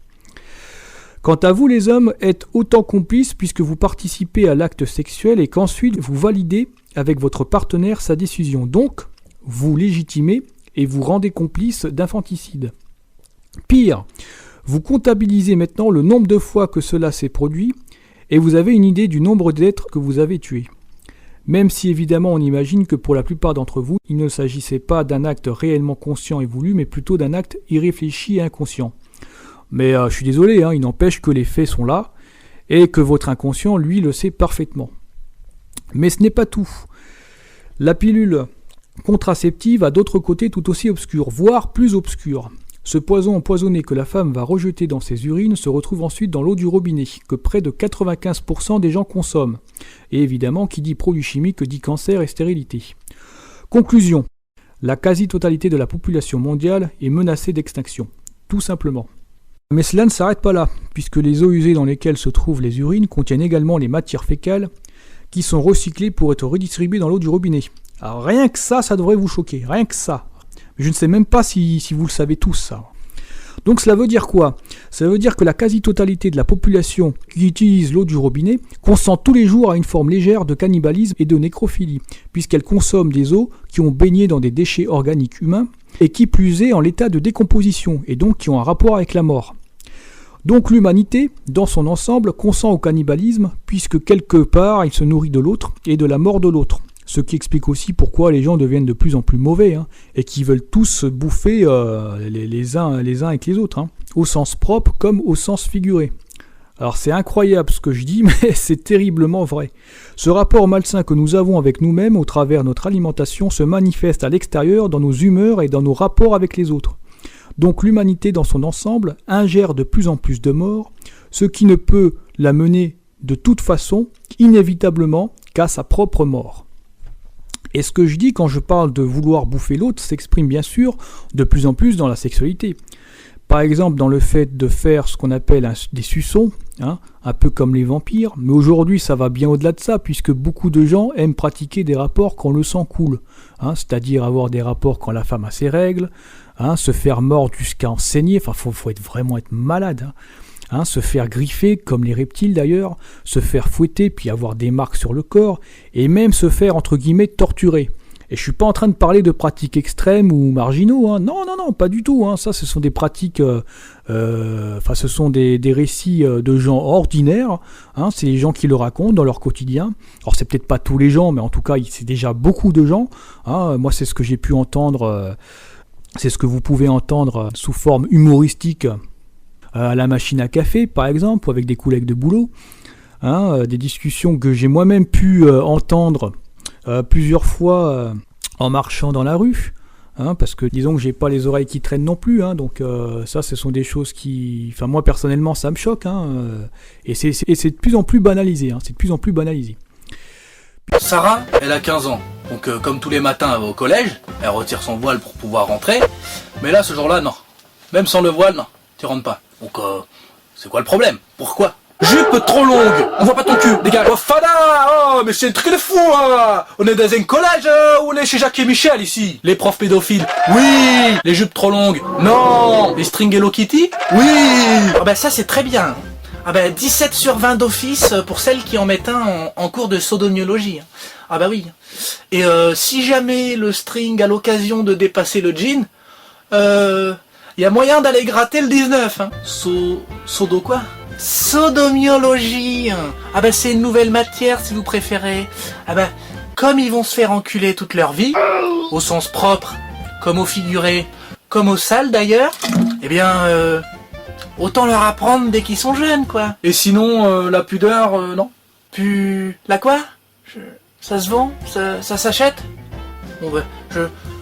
Quant à vous les hommes, êtes autant complices puisque vous participez à l'acte sexuel et qu'ensuite vous validez avec votre partenaire sa décision. Donc, vous légitimez et vous rendez complice d'infanticide. Pire, vous comptabilisez maintenant le nombre de fois que cela s'est produit et vous avez une idée du nombre d'êtres que vous avez tués. Même si évidemment on imagine que pour la plupart d'entre vous, il ne s'agissait pas d'un acte réellement conscient et voulu, mais plutôt d'un acte irréfléchi et inconscient. Mais je suis désolé, il n'empêche que les faits sont là et que votre inconscient, lui, le sait parfaitement. Mais ce n'est pas tout. La pilule contraceptive a d'autres côtés tout aussi obscurs, voire plus obscurs. Ce poison empoisonné que la femme va rejeter dans ses urines se retrouve ensuite dans l'eau du robinet, que près de 95% des gens consomment. Et évidemment, qui dit produit chimique dit cancer et stérilité. Conclusion. La quasi-totalité de la population mondiale est menacée d'extinction. Tout simplement. Mais cela ne s'arrête pas là, puisque les eaux usées dans lesquelles se trouvent les urines contiennent également les matières fécales qui sont recyclées pour être redistribuées dans l'eau du robinet. Alors rien que ça devrait vous choquer, rien que ça. Mais je ne sais même pas si vous le savez tous, ça. Donc cela veut dire quoi ? Ça veut dire que la quasi-totalité de la population qui utilise l'eau du robinet consent tous les jours à une forme légère de cannibalisme et de nécrophilie, puisqu'elle consomme des eaux qui ont baigné dans des déchets organiques humains et qui plus est en l'état de décomposition, et donc qui ont un rapport avec la mort. Donc l'humanité, dans son ensemble, consent au cannibalisme, puisque quelque part il se nourrit de l'autre et de la mort de l'autre. Ce qui explique aussi pourquoi les gens deviennent de plus en plus mauvais, et qui veulent tous bouffer les uns avec les autres, au sens propre comme au sens figuré. Alors c'est incroyable ce que je dis, mais c'est terriblement vrai. Ce rapport malsain que nous avons avec nous-mêmes au travers de notre alimentation se manifeste à l'extérieur dans nos humeurs et dans nos rapports avec les autres. Donc l'humanité dans son ensemble ingère de plus en plus de morts, ce qui ne peut la mener de toute façon, inévitablement, qu'à sa propre mort. Et ce que je dis quand je parle de vouloir bouffer l'autre s'exprime bien sûr de plus en plus dans la sexualité. Par exemple dans le fait de faire ce qu'on appelle des suçons, un peu comme les vampires, mais aujourd'hui ça va bien au-delà de ça puisque beaucoup de gens aiment pratiquer des rapports quand le sang coule, c'est-à-dire avoir des rapports quand la femme a ses règles, se faire mordre jusqu'à en saigner, enfin faut vraiment être malade, se faire griffer comme les reptiles d'ailleurs, se faire fouetter puis avoir des marques sur le corps, et même se faire entre guillemets torturer. Et je suis pas en train de parler de pratiques extrêmes ou marginaux, non, pas du tout, ça ce sont des pratiques, ce sont des récits de gens ordinaires, c'est les gens qui le racontent dans leur quotidien. Alors c'est peut-être pas tous les gens, mais en tout cas c'est déjà beaucoup de gens, moi c'est ce que j'ai pu entendre, c'est ce que vous pouvez entendre sous forme humoristique à la machine à café par exemple, ou avec des collègues de boulot, des discussions que j'ai moi-même pu entendre plusieurs fois en marchant dans la rue, Hein, parce que disons que j'ai pas les oreilles qui traînent non plus, hein, donc ça ce sont des choses qui, enfin moi personnellement ça me choque, hein, et c'est de plus en plus banalisé, hein, c'est de plus en plus banalisé. Sarah, elle a 15 ans, donc comme tous les matins elle va au collège, elle retire son voile pour pouvoir rentrer, mais là ce jour-là non, même sans le voile non, tu rentres pas, donc c'est quoi le problème? Pourquoi? Jupe trop longue, on voit pas ton cul, dégage. Oh Fada, oh mais c'est un truc de fou, hein. On est dans un collège ou on est chez Jacques et Michel ici? Les profs pédophiles, oui. Les jupes trop longues, non. Les strings Hello Kitty, oui. Ah ben ça c'est très bien. Ah ben 17 sur 20 d'office pour celles qui en mettent un en cours de sodomyologie. Ah bah oui. Et si jamais le string a l'occasion de dépasser le jean, y a moyen d'aller gratter le 19, hein. Sodo quoi? Sodomyologie. Ah bah c'est une nouvelle matière si vous préférez. Ah bah comme ils vont se faire enculer toute leur vie, au sens propre, comme au figuré, comme au sale d'ailleurs, eh bien autant leur apprendre dès qu'ils sont jeunes quoi. Et sinon la pudeur, non. La quoi? Ça se vend? Ça s'achète? Bon bah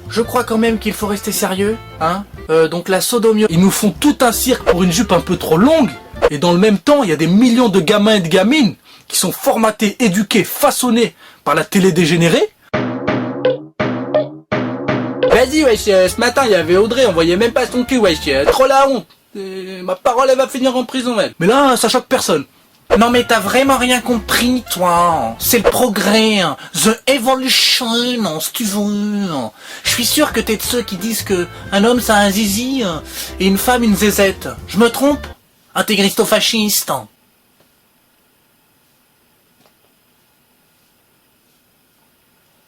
je crois quand même qu'il faut rester sérieux, hein. Donc la sodomyologie, ils nous font tout un cirque pour une jupe un peu trop longue. Et dans le même temps, il y a des millions de gamins et de gamines qui sont formatés, éduqués, façonnés par la télé dégénérée. Vas-y wesh, ce matin il y avait Audrey, on voyait même pas son cul wesh, trop la honte. Ma parole elle va finir en prison elle. Mais là, ça choque personne. Non mais t'as vraiment rien compris toi, c'est le progrès, the evolution, si tu veux. Je suis sûr que t'es de ceux qui disent que un homme ça a un zizi et une femme une zézette. Je me trompe? Intégristo-fasciste.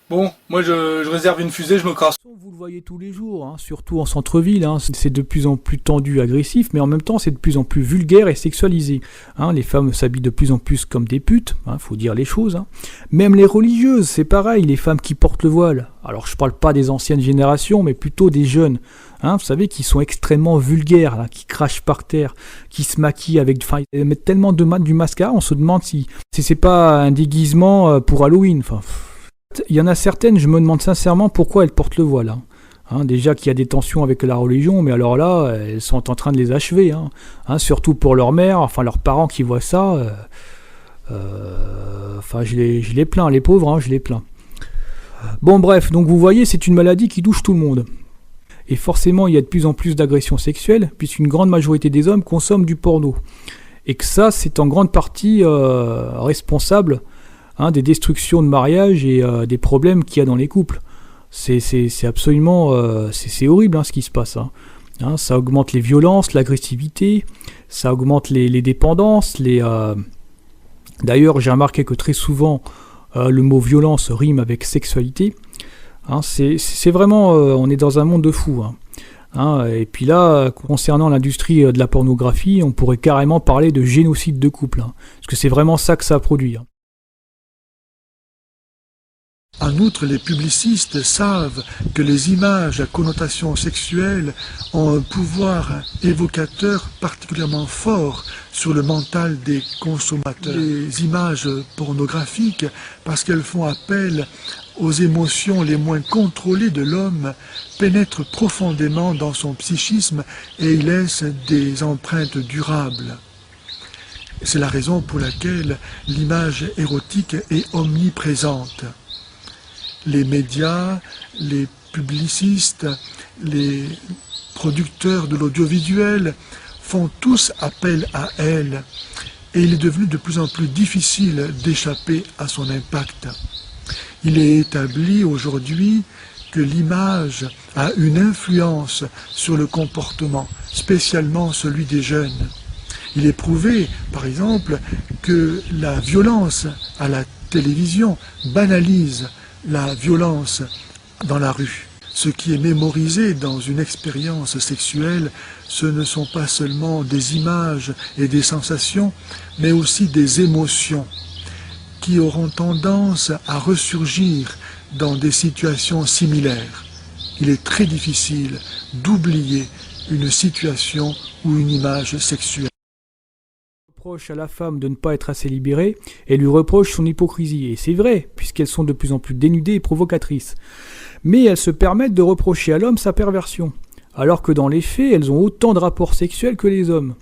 Bon, moi je réserve une fusée, je me crasse. Vous le voyez tous les jours, hein, surtout en centre-ville, hein, c'est de plus en plus tendu, agressif, mais en même temps c'est de plus en plus vulgaire et sexualisé. Hein, les femmes s'habillent de plus en plus comme des putes, faut dire les choses. Hein. Même les religieuses, c'est pareil, les femmes qui portent le voile. Alors je parle pas des anciennes générations, mais plutôt des jeunes. Hein, vous savez, qui sont extrêmement vulgaires, là, qui crachent par terre, qui se maquillent avec... Enfin, ils mettent tellement du mascara, on se demande si c'est pas un déguisement pour Halloween. Enfin... Il y en a certaines, je me demande sincèrement pourquoi elles portent le voile. Hein, déjà qu'il y a des tensions avec la religion, mais alors là, elles sont en train de les achever. Surtout pour leur mère, enfin leurs parents qui voient ça. Enfin, je les plains, les pauvres, je les plains. Bon bref, donc vous voyez, c'est une maladie qui touche tout le monde. Et forcément, il y a de plus en plus d'agressions sexuelles, puisqu'une grande majorité des hommes consomment du porno. Et que ça, c'est en grande partie responsable des destructions de mariage et des problèmes qu'il y a dans les couples. C'est absolument... c'est horrible ce qui se passe. Ça augmente les violences, l'agressivité, ça augmente les dépendances. D'ailleurs, j'ai remarqué que très souvent, le mot violence rime avec sexualité. C'est vraiment... on est dans un monde de fous. Et puis là, concernant l'industrie de la pornographie, on pourrait carrément parler de génocide de couple. Parce que c'est vraiment ça que ça produit. En outre, les publicistes savent que les images à connotation sexuelle ont un pouvoir évocateur particulièrement fort sur le mental des consommateurs. Les images pornographiques, parce qu'elles font appel aux émotions les moins contrôlées de l'homme, pénètrent profondément dans son psychisme et y laissent des empreintes durables. C'est la raison pour laquelle l'image érotique est omniprésente. Les médias, les publicistes, les producteurs de l'audiovisuel font tous appel à elle et il est devenu de plus en plus difficile d'échapper à son impact. Il est établi aujourd'hui que l'image a une influence sur le comportement, spécialement celui des jeunes. Il est prouvé, par exemple, que la violence à la télévision banalise la violence dans la rue. Ce qui est mémorisé dans une expérience sexuelle, ce ne sont pas seulement des images et des sensations, mais aussi des émotions qui auront tendance à ressurgir dans des situations similaires. Il est très difficile d'oublier une situation ou une image sexuelle. reproche à la femme de ne pas être assez libérée et lui reproche son hypocrisie. Et c'est vrai, puisqu'elles sont de plus en plus dénudées et provocatrices. Mais elles se permettent de reprocher à l'homme sa perversion, alors que dans les faits, elles ont autant de rapports sexuels que les hommes.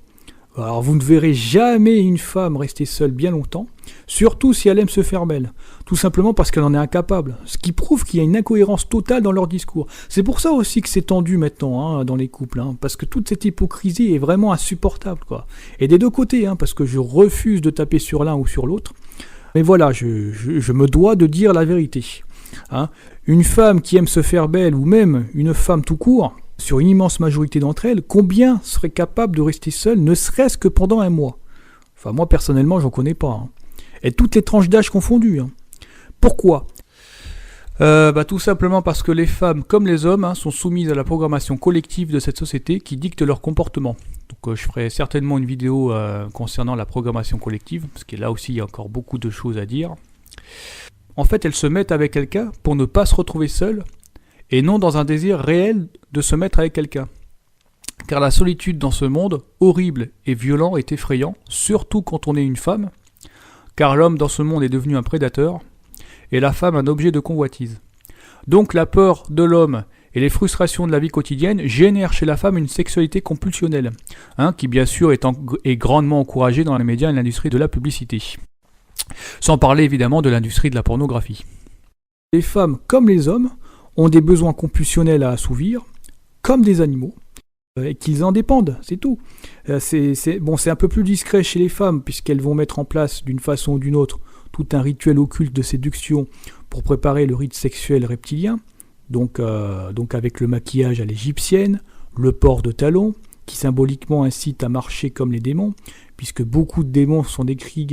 Alors vous ne verrez jamais une femme rester seule bien longtemps, surtout si elle aime se faire belle, tout simplement parce qu'elle en est incapable, ce qui prouve qu'il y a une incohérence totale dans leur discours. C'est pour ça aussi que c'est tendu maintenant dans les couples, parce que toute cette hypocrisie est vraiment insupportable, quoi. Et des deux côtés, parce que je refuse de taper sur l'un ou sur l'autre, mais voilà, je me dois de dire la vérité. Une femme qui aime se faire belle, ou même une femme tout court, sur une immense majorité d'entre elles, combien seraient capables de rester seules, ne serait-ce que pendant un mois? Enfin, moi, personnellement, j'en connais pas. Et toutes les tranches d'âge confondues. Pourquoi ? Tout simplement parce que les femmes, comme les hommes, sont soumises à la programmation collective de cette société qui dicte leur comportement. Donc, je ferai certainement une vidéo concernant la programmation collective, parce que là aussi, il y a encore beaucoup de choses à dire. En fait, elles se mettent avec quelqu'un pour ne pas se retrouver seules, et non dans un désir réel de se mettre avec quelqu'un. Car la solitude dans ce monde, horrible et violent, est effrayant, surtout quand on est une femme, car l'homme dans ce monde est devenu un prédateur, et la femme un objet de convoitise. Donc la peur de l'homme et les frustrations de la vie quotidienne génèrent chez la femme une sexualité compulsionnelle, qui bien sûr est grandement encouragée dans les médias et l'industrie de la publicité. Sans parler évidemment de l'industrie de la pornographie. Les femmes, comme les hommes, ont des besoins compulsionnels à assouvir, comme des animaux, et qu'ils en dépendent, c'est tout. C'est un peu plus discret chez les femmes, puisqu'elles vont mettre en place, d'une façon ou d'une autre, tout un rituel occulte de séduction pour préparer le rite sexuel reptilien, donc avec le maquillage à l'égyptienne, le port de talons, qui symboliquement incite à marcher comme les démons, puisque beaucoup de démons sont décrits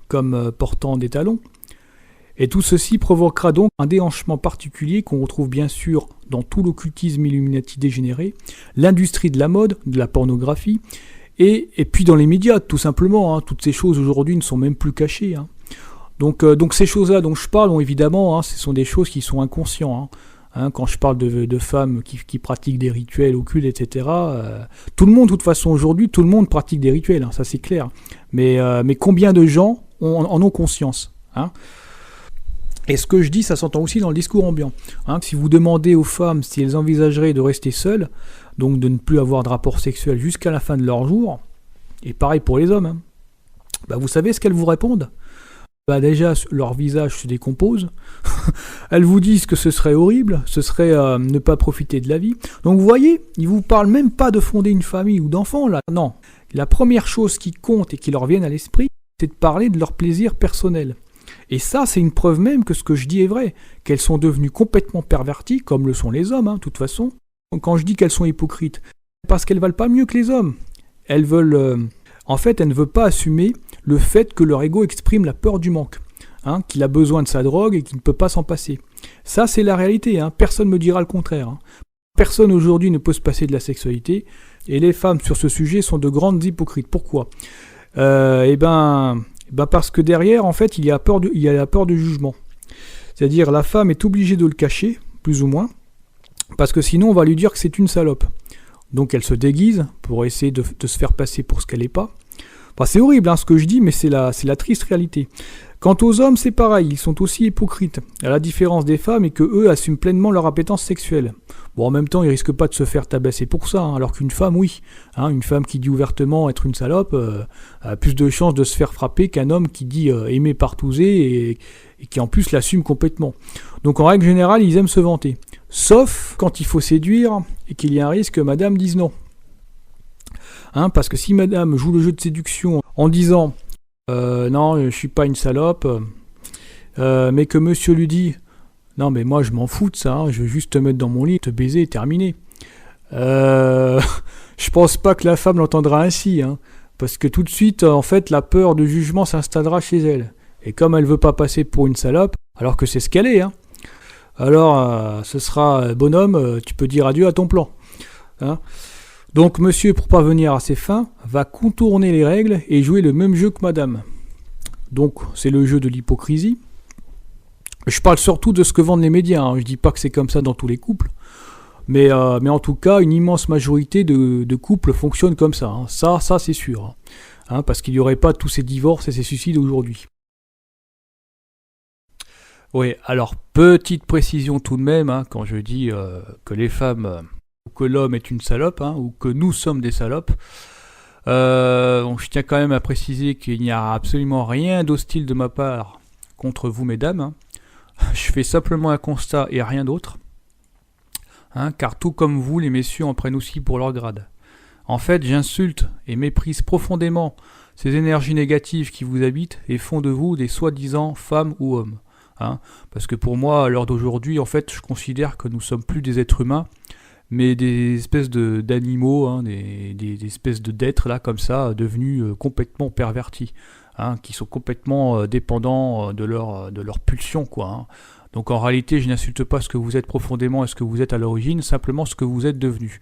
comme portant des talons. Et tout ceci provoquera donc un déhanchement particulier qu'on retrouve bien sûr dans tout l'occultisme Illuminati dégénéré, l'industrie de la mode, de la pornographie, et puis dans les médias, tout simplement. Toutes ces choses aujourd'hui ne sont même plus cachées. Donc ces choses-là dont je parle, évidemment, ce sont des choses qui sont inconscientes. Quand je parle de femmes qui pratiquent des rituels occultes, etc., tout le monde, de toute façon, aujourd'hui, tout le monde pratique des rituels, ça c'est clair. Mais combien de gens en ont conscience Et ce que je dis, ça s'entend aussi dans le discours ambiant. Si vous demandez aux femmes si elles envisageraient de rester seules, donc de ne plus avoir de rapport sexuel jusqu'à la fin de leur jour, et pareil pour les hommes, vous savez ce qu'elles vous répondent ? Déjà, leur visage se décompose. Elles vous disent que ce serait horrible, ce serait ne pas profiter de la vie. Donc vous voyez, ils vous parlent même pas de fonder une famille ou d'enfants, là. Non. La première chose qui compte et qui leur vient à l'esprit, c'est de parler de leur plaisir personnel. Et ça, c'est une preuve même que ce que je dis est vrai, qu'elles sont devenues complètement perverties, comme le sont les hommes, de toute façon. Quand je dis qu'elles sont hypocrites, c'est parce qu'elles valent pas mieux que les hommes. Elles veulent... En fait, elles ne veulent pas assumer le fait que leur ego exprime la peur du manque, qu'il a besoin de sa drogue et qu'il ne peut pas s'en passer. Ça, c'est la réalité, personne ne me dira le contraire. Personne aujourd'hui ne peut se passer de la sexualité, et les femmes sur ce sujet sont de grandes hypocrites. Pourquoi ? Parce que derrière, en fait, il y a la peur du jugement. C'est-à-dire, la femme est obligée de le cacher, plus ou moins, parce que sinon, on va lui dire que c'est une salope. Donc, elle se déguise pour essayer de se faire passer pour ce qu'elle n'est pas. C'est horrible ce que je dis, mais c'est la triste réalité. Quant aux hommes, c'est pareil, ils sont aussi hypocrites. À la différence des femmes, et que eux assument pleinement leur appétence sexuelle. Bon, en même temps, ils risquent pas de se faire tabasser pour ça, alors qu'une femme, oui. Une femme qui dit ouvertement être une salope a plus de chances de se faire frapper qu'un homme qui dit aimer partouzer et qui en plus l'assume complètement. Donc en règle générale, ils aiment se vanter. Sauf quand il faut séduire et qu'il y a un risque que madame dise non. Parce que si madame joue le jeu de séduction en disant non, je suis pas une salope, mais que monsieur lui dit non, mais moi je m'en fous de ça, je veux juste te mettre dans mon lit, te baiser et terminer. Je pense pas que la femme l'entendra ainsi, parce que tout de suite, en fait, la peur de jugement s'installera chez elle. Et comme elle veut pas passer pour une salope, alors que c'est ce qu'elle est, alors ce sera bonhomme, tu peux dire adieu à ton plan. Donc monsieur, pour parvenir à ses fins, va contourner les règles et jouer le même jeu que madame. Donc c'est le jeu de l'hypocrisie. Je parle surtout de ce que vendent les médias, je dis pas que c'est comme ça dans tous les couples, mais en tout cas, une immense majorité de couples fonctionnent comme ça, ça c'est sûr. parce qu'il n'y aurait pas tous ces divorces et ces suicides aujourd'hui. Oui, alors petite précision tout de même, quand je dis que les femmes, ou que l'homme est une salope, ou que nous sommes des salopes, je tiens quand même à préciser qu'il n'y a absolument rien d'hostile de ma part contre vous, mesdames. Je fais simplement un constat et rien d'autre. Car tout comme vous, les messieurs en prennent aussi pour leur grade. En fait, j'insulte et méprise profondément ces énergies négatives qui vous habitent et font de vous des soi-disant femmes ou hommes. Parce que pour moi, à l'heure d'aujourd'hui, en fait, je considère que nous sommes plus des êtres humains, mais des espèces d'animaux, des espèces d'êtres là comme ça, devenus complètement pervertis, qui sont complètement dépendants de leur pulsion, quoi. Donc en réalité, je n'insulte pas ce que vous êtes profondément et ce que vous êtes à l'origine, simplement ce que vous êtes devenus.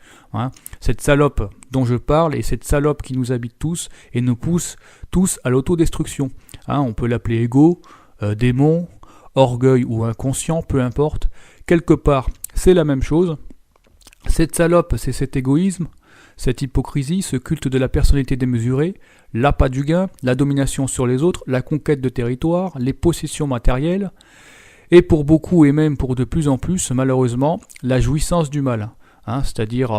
Cette salope dont je parle est cette salope qui nous habite tous et nous pousse tous à l'autodestruction. On peut l'appeler égo, démon, orgueil ou inconscient, peu importe. Quelque part, c'est la même chose. Cette salope, c'est cet égoïsme, cette hypocrisie, ce culte de la personnalité démesurée, l'appât du gain, la domination sur les autres, la conquête de territoire, les possessions matérielles, et pour beaucoup et même pour de plus en plus, malheureusement, la jouissance du mal, c'est-à-dire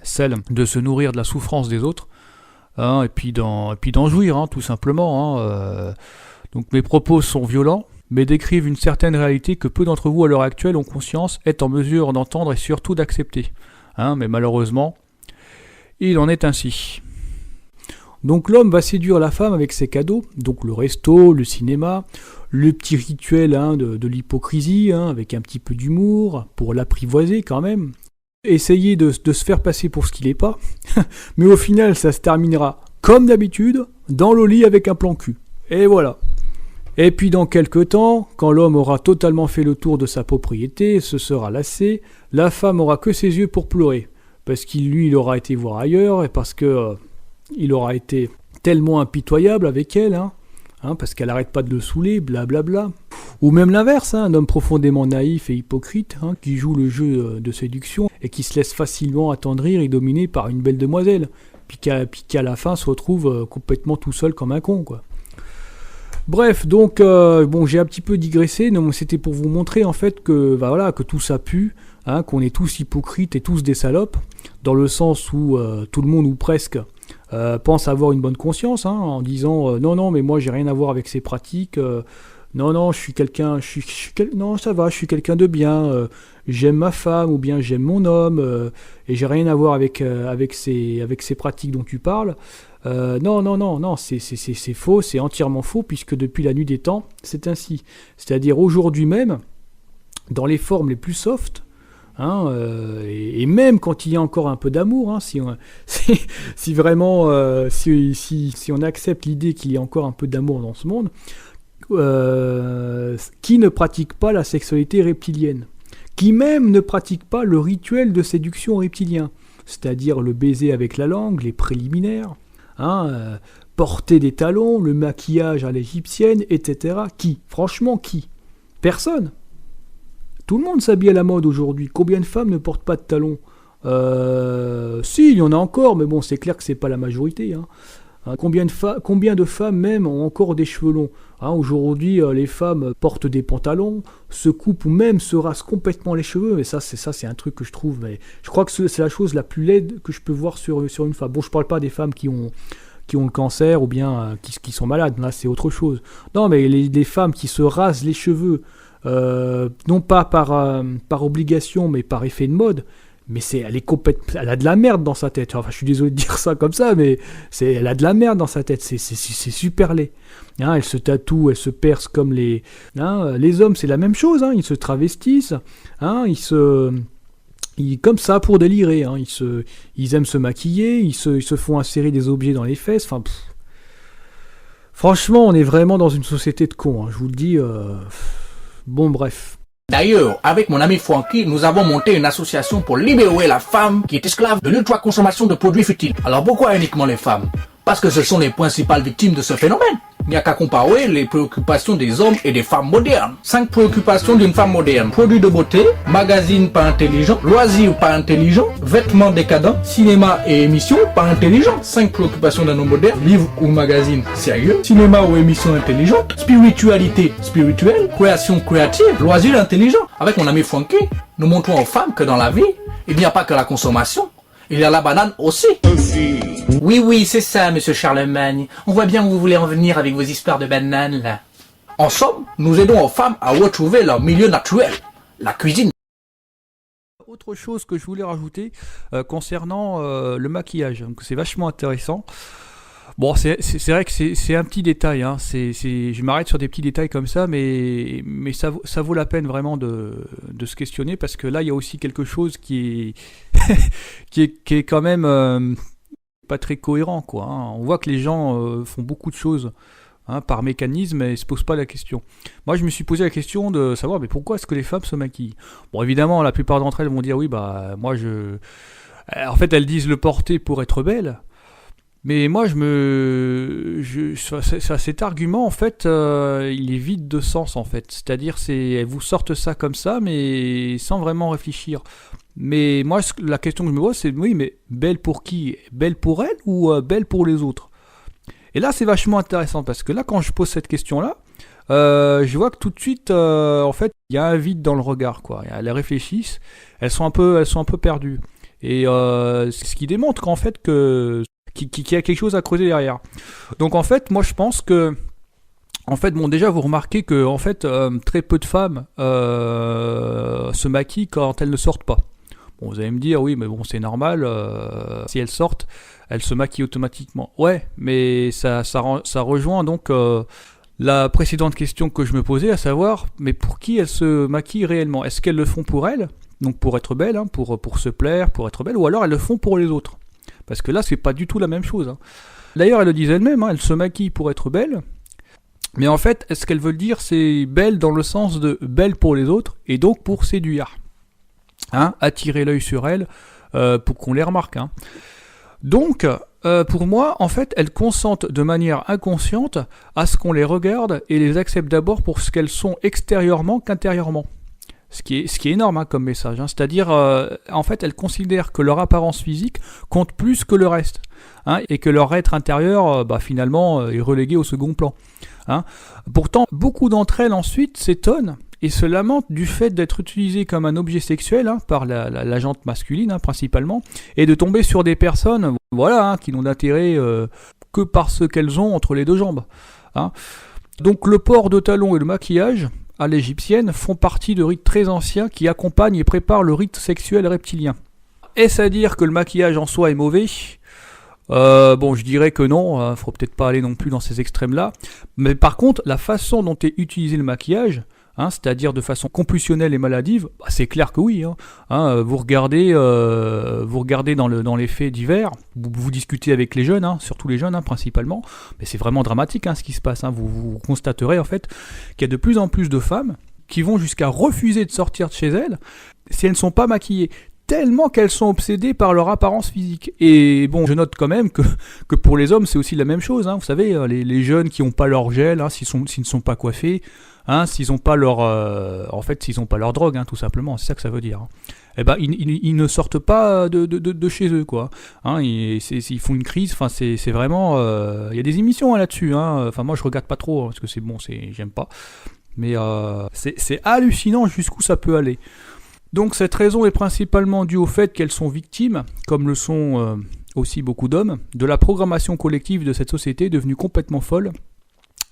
celle de se nourrir de la souffrance des autres, et puis d'en jouir, tout simplement. Donc mes propos sont violents, mais décrivent une certaine réalité que peu d'entre vous à l'heure actuelle ont conscience, est en mesure d'entendre et surtout d'accepter. Mais malheureusement, il en est ainsi. Donc l'homme va séduire la femme avec ses cadeaux, donc le resto, le cinéma, le petit rituel de l'hypocrisie, avec un petit peu d'humour, pour l'apprivoiser quand même. Essayer de se faire passer pour ce qu'il n'est pas, mais au final ça se terminera comme d'habitude, dans le lit avec un plan cul. Et voilà. Et puis dans quelques temps, quand l'homme aura totalement fait le tour de sa propriété, se sera lassé, la femme aura que ses yeux pour pleurer, parce qu'il aura été voir ailleurs, et parce que il aura été tellement impitoyable avec elle, parce qu'elle n'arrête pas de le saouler, blablabla. Ou même l'inverse, un homme profondément naïf et hypocrite, qui joue le jeu de séduction, et qui se laisse facilement attendrir et dominer par une belle demoiselle, puis qu'à la fin se retrouve complètement tout seul comme un con, quoi. Bref, donc j'ai un petit peu digressé, mais c'était pour vous montrer en fait que tout ça pue, qu'on est tous hypocrites et tous des salopes, dans le sens où tout le monde ou presque pense avoir une bonne conscience, en disant non mais moi j'ai rien à voir avec ces pratiques, non je suis quelqu'un, non ça va, je suis quelqu'un de bien, j'aime ma femme ou bien j'aime mon homme et j'ai rien à voir avec ces pratiques dont tu parles. Non, c'est faux, c'est entièrement faux, puisque depuis la nuit des temps, c'est ainsi. C'est-à-dire aujourd'hui même, dans les formes les plus soft, et même quand il y a encore un peu d'amour, si vraiment, si on accepte l'idée qu'il y a encore un peu d'amour dans ce monde, qui ne pratique pas la sexualité reptilienne, qui même ne pratique pas le rituel de séduction reptilien, c'est-à-dire le baiser avec la langue, les préliminaires, porter des talons, le maquillage à l'égyptienne, etc. Qui ? Franchement, qui ? Personne. Tout le monde s'habille à la mode aujourd'hui. Combien de femmes ne portent pas de talons ? Si, il y en a encore, mais bon, c'est clair que c'est pas la majorité. Combien de femmes même ont encore des cheveux longs ? Aujourd'hui, les femmes portent des pantalons, se coupent ou même se rasent complètement les cheveux. Mais ça, c'est un truc que je trouve. Mais je crois que c'est la chose la plus laide que je peux voir sur une femme. Bon, je parle pas des femmes qui ont le cancer ou bien qui sont malades. Là, c'est autre chose. Non, mais les femmes qui se rasent les cheveux, non pas par obligation, mais par effet de mode. Mais elle a de la merde dans sa tête. Enfin, je suis désolé de dire ça comme ça, mais elle a de la merde dans sa tête. C'est super laid. Elle se tatoue, elle se perce comme les hommes, c'est la même chose. Ils se travestissent. Comme ça pour délirer. Ils aiment se maquiller. Ils se font insérer des objets dans les fesses. Enfin, franchement, on est vraiment dans une société de cons. Je vous le dis. Bon, bref. D'ailleurs, avec mon ami Francky, nous avons monté une association pour libérer la femme qui est esclave de l'ultra-consommation de produits futiles. Alors pourquoi uniquement les femmes ? Parce que ce sont les principales victimes de ce phénomène. Il n'y a qu'à comparer les préoccupations des hommes et des femmes modernes. 5 préoccupations d'une femme moderne. Produits de beauté, magazines pas intelligents, loisirs pas intelligents, vêtements décadents, cinéma et émissions pas intelligents. 5 préoccupations d'un homme moderne, livres ou magazines sérieux, cinéma ou émissions intelligentes, spiritualité spirituelle, création créative, loisirs intelligents. Avec mon ami Francky, nous montrons aux femmes que dans la vie, il n'y a pas que la consommation. Il y a la banane aussi. Oui, c'est ça, monsieur Charlemagne. On voit bien où vous voulez en venir avec vos histoires de bananes, là. En somme, nous aidons aux femmes à retrouver leur milieu naturel, la cuisine. Autre chose que je voulais rajouter concernant le maquillage, donc c'est vachement intéressant. Bon, c'est vrai que c'est un petit détail, hein. Je m'arrête sur des petits détails comme ça, mais ça vaut la peine vraiment de se questionner, parce que là, il y a aussi quelque chose qui est quand même pas très cohérent, quoi, hein. On voit que les gens font beaucoup de choses, hein, par mécanisme, et se posent pas la question. Moi, je me suis posé la question de savoir, mais pourquoi est-ce que les femmes se maquillent? Bon, évidemment, la plupart d'entre elles vont dire, oui, bah, moi, en fait, elles disent le porter pour être belle. Mais moi, cet argument, en fait, il est vide de sens, en fait. C'est-à-dire, elles vous sortent ça comme ça, mais sans vraiment réfléchir. Mais moi, la question que je me pose, c'est, oui, mais belle pour qui? Belle pour elle ou belle pour les autres? Et là, c'est vachement intéressant, parce que là, quand je pose cette question-là, je vois que tout de suite, en fait, il y a un vide dans le regard, quoi. Elles réfléchissent, elles sont un peu perdues. Et ce qui démontre qu'en fait, qu'il y a quelque chose à creuser derrière. Donc en fait, moi je pense que, en fait, bon, déjà vous remarquez que en fait très peu de femmes se maquillent quand elles ne sortent pas. Bon, vous allez me dire, oui, mais bon, c'est normal, si elles sortent, elles se maquillent automatiquement. Ouais, mais ça rejoint donc la précédente question que je me posais, à savoir, mais pour qui elles se maquillent réellement? Est-ce qu'elles le font pour elles, donc pour être belles, hein, pour se plaire, pour être belles, ou alors elles le font pour les autres? Parce que là, c'est pas du tout la même chose, hein. D'ailleurs, elle le disent elle-même, hein, elle se maquille pour être belle. Mais en fait, ce qu'elle veut dire, c'est belle dans le sens de belle pour les autres, et donc pour séduire. Hein, attirer l'œil sur elle, pour qu'on les remarque. Hein. Donc, pour moi, en fait, elles consentent de manière inconsciente à ce qu'on les regarde et les accepte d'abord pour ce qu'elles sont extérieurement qu'intérieurement. Ce qui est énorme, hein, comme message, hein. C'est-à-dire, en fait, elles considèrent que leur apparence physique compte plus que le reste, hein, et que leur être intérieur, finalement, est relégué au second plan. Hein. Pourtant, beaucoup d'entre elles, ensuite, s'étonnent et se lamentent du fait d'être utilisées comme un objet sexuel, hein, par la jante masculine, hein, principalement, et de tomber sur des personnes, voilà, hein, qui n'ont d'intérêt que par ce qu'elles ont entre les deux jambes. Hein. Donc, le port de talons et le maquillage à l'égyptienne font partie de rites très anciens qui accompagnent et préparent le rite sexuel reptilien. Est-ce à dire que le maquillage en soi est mauvais ? Bon, je dirais que non, faut peut-être pas aller non plus dans ces extrêmes-là. Mais par contre, la façon dont est utilisé le maquillage, hein, c'est-à-dire de façon compulsionnelle et maladive, c'est clair que oui. Hein, vous regardez dans les faits divers, vous discutez avec les jeunes, hein, surtout les jeunes, hein, principalement, mais c'est vraiment dramatique, hein, ce qui se passe. Hein. Vous constaterez en fait qu'il y a de plus en plus de femmes qui vont jusqu'à refuser de sortir de chez elles si elles ne sont pas maquillées, tellement qu'elles sont obsédées par leur apparence physique. Et bon, je note quand même que pour les hommes, c'est aussi la même chose. Hein. Vous savez, les jeunes qui n'ont pas leur gel, hein, s'ils ne sont pas coiffés, hein, s'ils n'ont pas leur, s'ils n'ont pas leur drogue, hein, tout simplement, c'est ça que ça veut dire. Hein. Eh ben, ils ne sortent pas de chez eux, quoi. Hein, ils font une crise. Enfin, c'est vraiment. Il y a des émissions, hein, là-dessus. Hein. Enfin, moi, je regarde pas trop, hein, parce que j'aime pas. Mais c'est hallucinant jusqu'où ça peut aller. Donc cette raison est principalement due au fait qu'elles sont victimes, comme le sont aussi beaucoup d'hommes, de la programmation collective de cette société devenue complètement folle.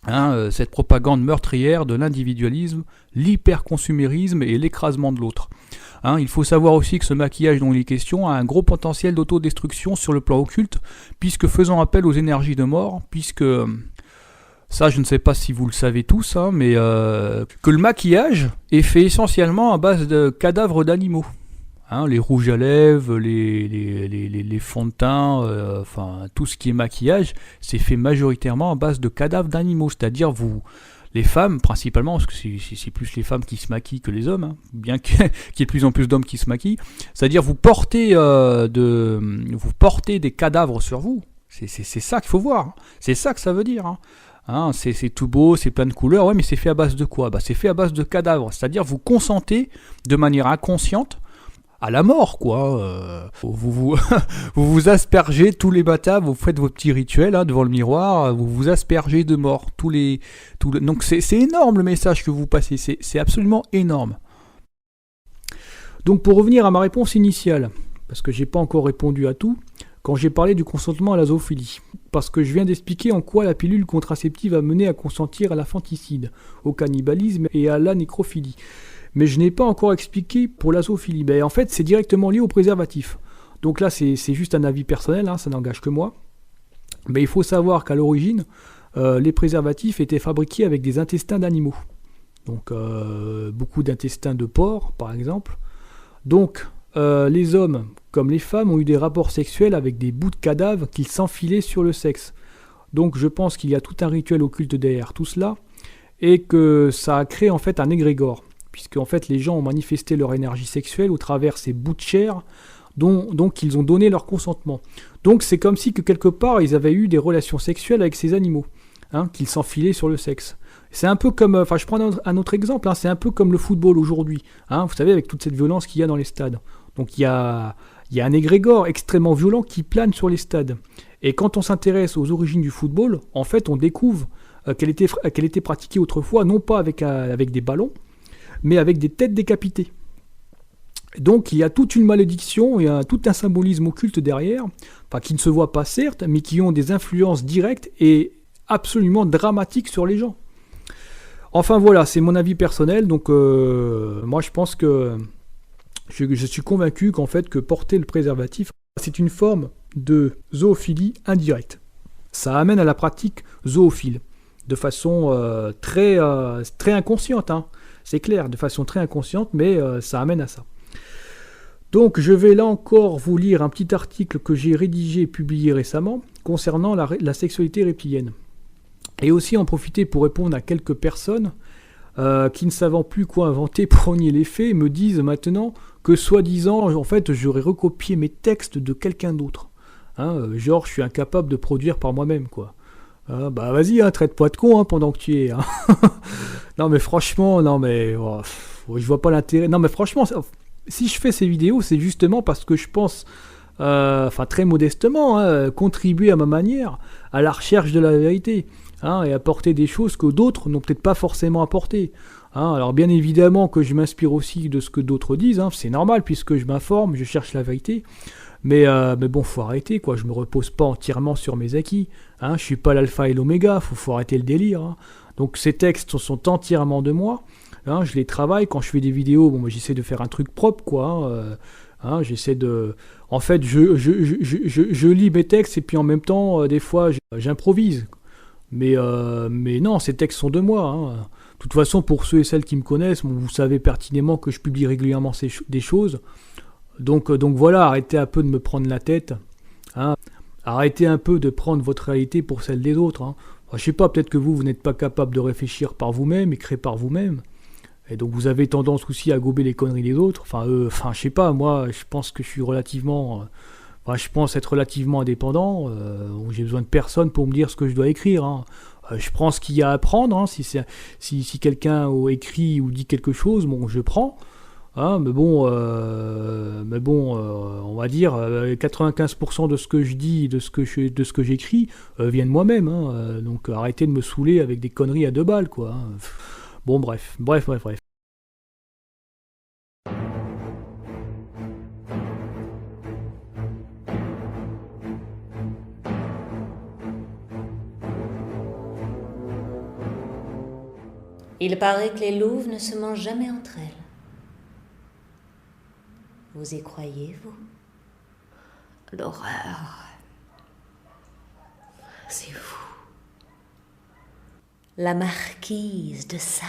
Hein, cette propagande meurtrière de l'individualisme, l'hyperconsumérisme et l'écrasement de l'autre. Hein, il faut savoir aussi que ce maquillage dont il est question a un gros potentiel d'autodestruction sur le plan occulte, puisque faisant appel aux énergies de mort, puisque... Ça, je ne sais pas si vous le savez tous, hein, mais que le maquillage est fait essentiellement à base de cadavres d'animaux. Hein, les rouges à lèvres, les fonds de teint, enfin tout ce qui est maquillage, c'est fait majoritairement à base de cadavres d'animaux. C'est-à-dire les femmes principalement, parce que c'est plus les femmes qui se maquillent que les hommes, hein, bien qu'il y ait de plus en plus d'hommes qui se maquillent. C'est-à-dire vous portez des cadavres sur vous. C'est ça qu'il faut voir. Hein. C'est ça que ça veut dire. Hein. Hein, c'est tout beau, c'est plein de couleurs, ouais, mais c'est fait à base de quoi? Bah, c'est fait à base de cadavres, c'est-à-dire vous consentez de manière inconsciente à la mort, quoi. Vous vous aspergez tous les matins, vous faites vos petits rituels hein, devant le miroir, vous vous aspergez de mort. Donc c'est énorme le message que vous passez, c'est absolument énorme. Donc pour revenir à ma réponse initiale, parce que j'ai pas encore répondu à tout, quand j'ai parlé du consentement à la zoophilie, parce que je viens d'expliquer en quoi la pilule contraceptive a mené à consentir à l'infanticide, au cannibalisme et à la nécrophilie. Mais je n'ai pas encore expliqué pour la zoophilie. Ben, en fait, c'est directement lié au préservatif. Donc là, c'est juste un avis personnel, hein, ça n'engage que moi. Mais il faut savoir qu'à l'origine, les préservatifs étaient fabriqués avec des intestins d'animaux. Donc beaucoup d'intestins de porc, par exemple. Donc les hommes, comme les femmes, ont eu des rapports sexuels avec des bouts de cadavres qu'ils s'enfilaient sur le sexe. Donc je pense qu'il y a tout un rituel occulte derrière tout cela, et que ça a créé en fait un égrégore. Puisque en fait les gens ont manifesté leur énergie sexuelle au travers ces bouts de chair donc ils ont donné leur consentement. Donc c'est comme si que quelque part ils avaient eu des relations sexuelles avec ces animaux, hein, qu'ils s'enfilaient sur le sexe. C'est un peu comme, enfin je prends un autre exemple, hein, c'est un peu comme le football aujourd'hui, hein, vous savez avec toute cette violence qu'il y a dans les stades. Donc il y a un égrégore extrêmement violent qui plane sur les stades. Et quand on s'intéresse aux origines du football, en fait on découvre qu'elle était pratiquée autrefois non pas avec des ballons, mais avec des têtes décapitées. Donc il y a toute une malédiction, il y a tout un symbolisme occulte derrière, enfin, qui ne se voit pas certes, mais qui ont des influences directes et absolument dramatiques sur les gens. Enfin voilà, c'est mon avis personnel, donc moi je pense que je suis convaincu qu'en fait que porter le préservatif, c'est une forme de zoophilie indirecte. Ça amène à la pratique zoophile, de façon très inconsciente, hein. C'est clair, de façon très inconsciente, mais ça amène à ça. Donc je vais là encore vous lire un petit article que j'ai rédigé et publié récemment concernant la sexualité reptilienne. Et aussi en profiter pour répondre à quelques personnes qui ne savant plus quoi inventer pour nier les faits me disent maintenant que soi-disant en fait j'aurais recopié mes textes de quelqu'un d'autre. Hein, genre je suis incapable de produire par moi-même quoi. Bah vas-y, hein, traite-toi de con hein, pendant que tu y es. Hein. Non mais franchement, non mais je vois pas l'intérêt. Non mais franchement, si je fais ces vidéos, c'est justement parce que je pense, enfin très modestement, hein, contribuer à ma manière à la recherche de la vérité, hein, et apporter des choses que d'autres n'ont peut-être pas forcément apportées. Hein. Alors bien évidemment que je m'inspire aussi de ce que d'autres disent, hein, c'est normal puisque je m'informe, je cherche la vérité. Mais bon, faut arrêter, quoi. Je me repose pas entièrement sur mes acquis. Hein. Je suis pas l'alpha et l'oméga, faut arrêter le délire. Hein. Donc ces textes sont entièrement de moi. Hein. Je les travaille quand je fais des vidéos. Bon, moi j'essaie de faire un truc propre, quoi. Hein, j'essaie de. En fait, je lis mes textes et puis en même temps, des fois, j'improvise. Mais non, ces textes sont de moi. Hein. De toute façon, pour ceux et celles qui me connaissent, bon, vous savez pertinemment que je publie régulièrement des choses. Donc voilà, arrêtez un peu de me prendre la tête. Hein. Arrêtez un peu de prendre votre réalité pour celle des autres. Hein. Enfin, je sais pas, peut-être que vous n'êtes pas capable de réfléchir par vous-même et créer par vous-même. Et donc vous avez tendance aussi à gober les conneries des autres. Enfin, je sais pas, moi je pense que je suis je pense être relativement indépendant. J'ai besoin de personne pour me dire ce que je dois écrire. Hein. Je prends ce qu'il y a à prendre. Hein. Si quelqu'un écrit ou dit quelque chose, bon, je prends. Hein, mais bon, on va dire 95% de ce que je dis, de ce que j'écris, vient de moi-même. Hein, donc arrêtez de me saouler avec des conneries à 2 balles, quoi. Hein. Bon, bref. Il paraît que les louves ne se mangent jamais entre elles. Vous y croyez, vous? L'horreur. C'est vous. La marquise de Sade.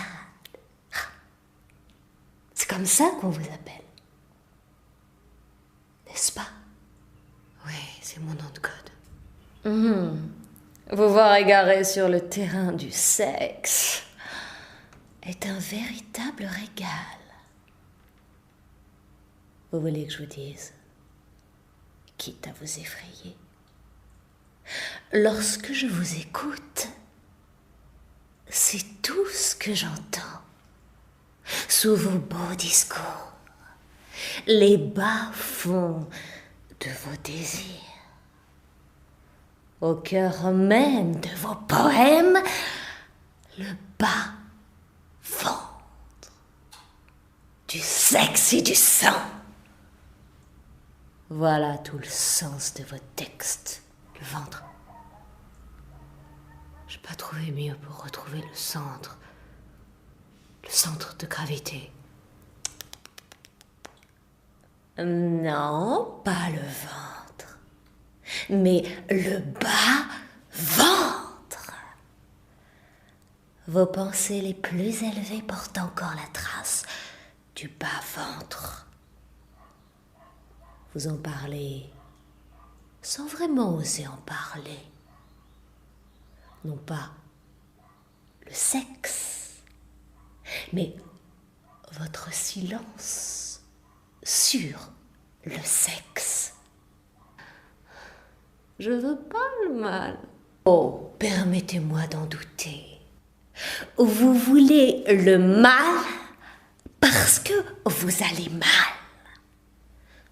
C'est comme ça qu'on vous appelle. N'est-ce pas? Oui, c'est mon nom de code. Vous voir égaré sur le terrain du sexe est un véritable régal. Vous voulez que je vous dise, quitte à vous effrayer, lorsque je vous écoute, C'est tout ce que j'entends sous vos beaux discours, les bas-fonds de vos désirs. Au cœur même de vos poèmes, le bas-ventre, du sexe et du sang. Voilà tout le sens de vos textes, le ventre. Je n'ai pas trouvé mieux pour retrouver le centre de gravité. Non, pas le ventre, mais le bas-ventre. Vos pensées les plus élevées portent encore la trace du bas-ventre. Vous en parlez sans vraiment oser en parler. Non pas le sexe, mais votre silence sur le sexe. Je veux pas le mal. Oh, permettez-moi d'en douter. Vous voulez le mal parce que vous allez mal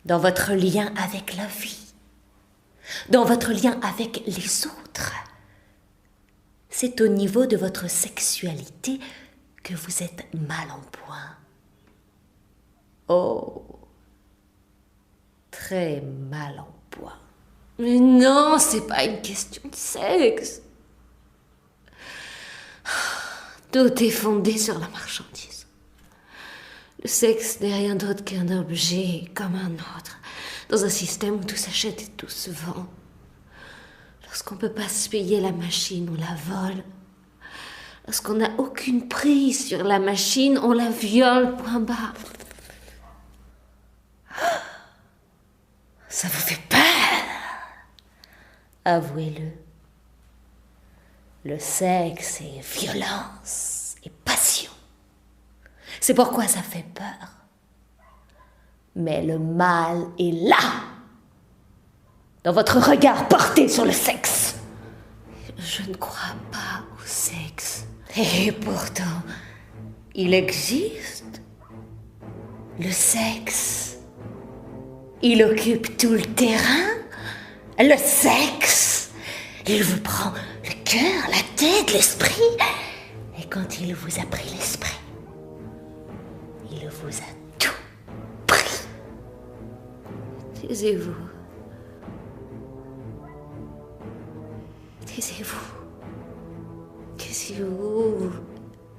dans votre lien avec la vie, dans votre lien avec les autres. C'est au niveau de votre sexualité que vous êtes mal en point. Oh, très mal en point. Mais non, c'est pas une question de sexe. Tout est fondé sur la marchandise. Le sexe n'est rien d'autre qu'un objet comme un autre, dans un système où tout s'achète et tout se vend. Lorsqu'on ne peut pas se payer la machine, on la vole. Lorsqu'on n'a aucune prise sur la machine, on la viole, point barre. Ça vous fait peur? Avouez-le. Le sexe est violence et passion. C'est pourquoi ça fait peur. Mais le mal est là, dans votre regard porté sur le sexe. Je ne crois pas au sexe. Et pourtant, il existe. Le sexe. Il occupe tout le terrain. Le sexe. Il vous prend le cœur, la tête, l'esprit. Et quand il vous a pris l'esprit, il vous a tout pris. Taisez-vous. Taisez-vous. Taisez-vous.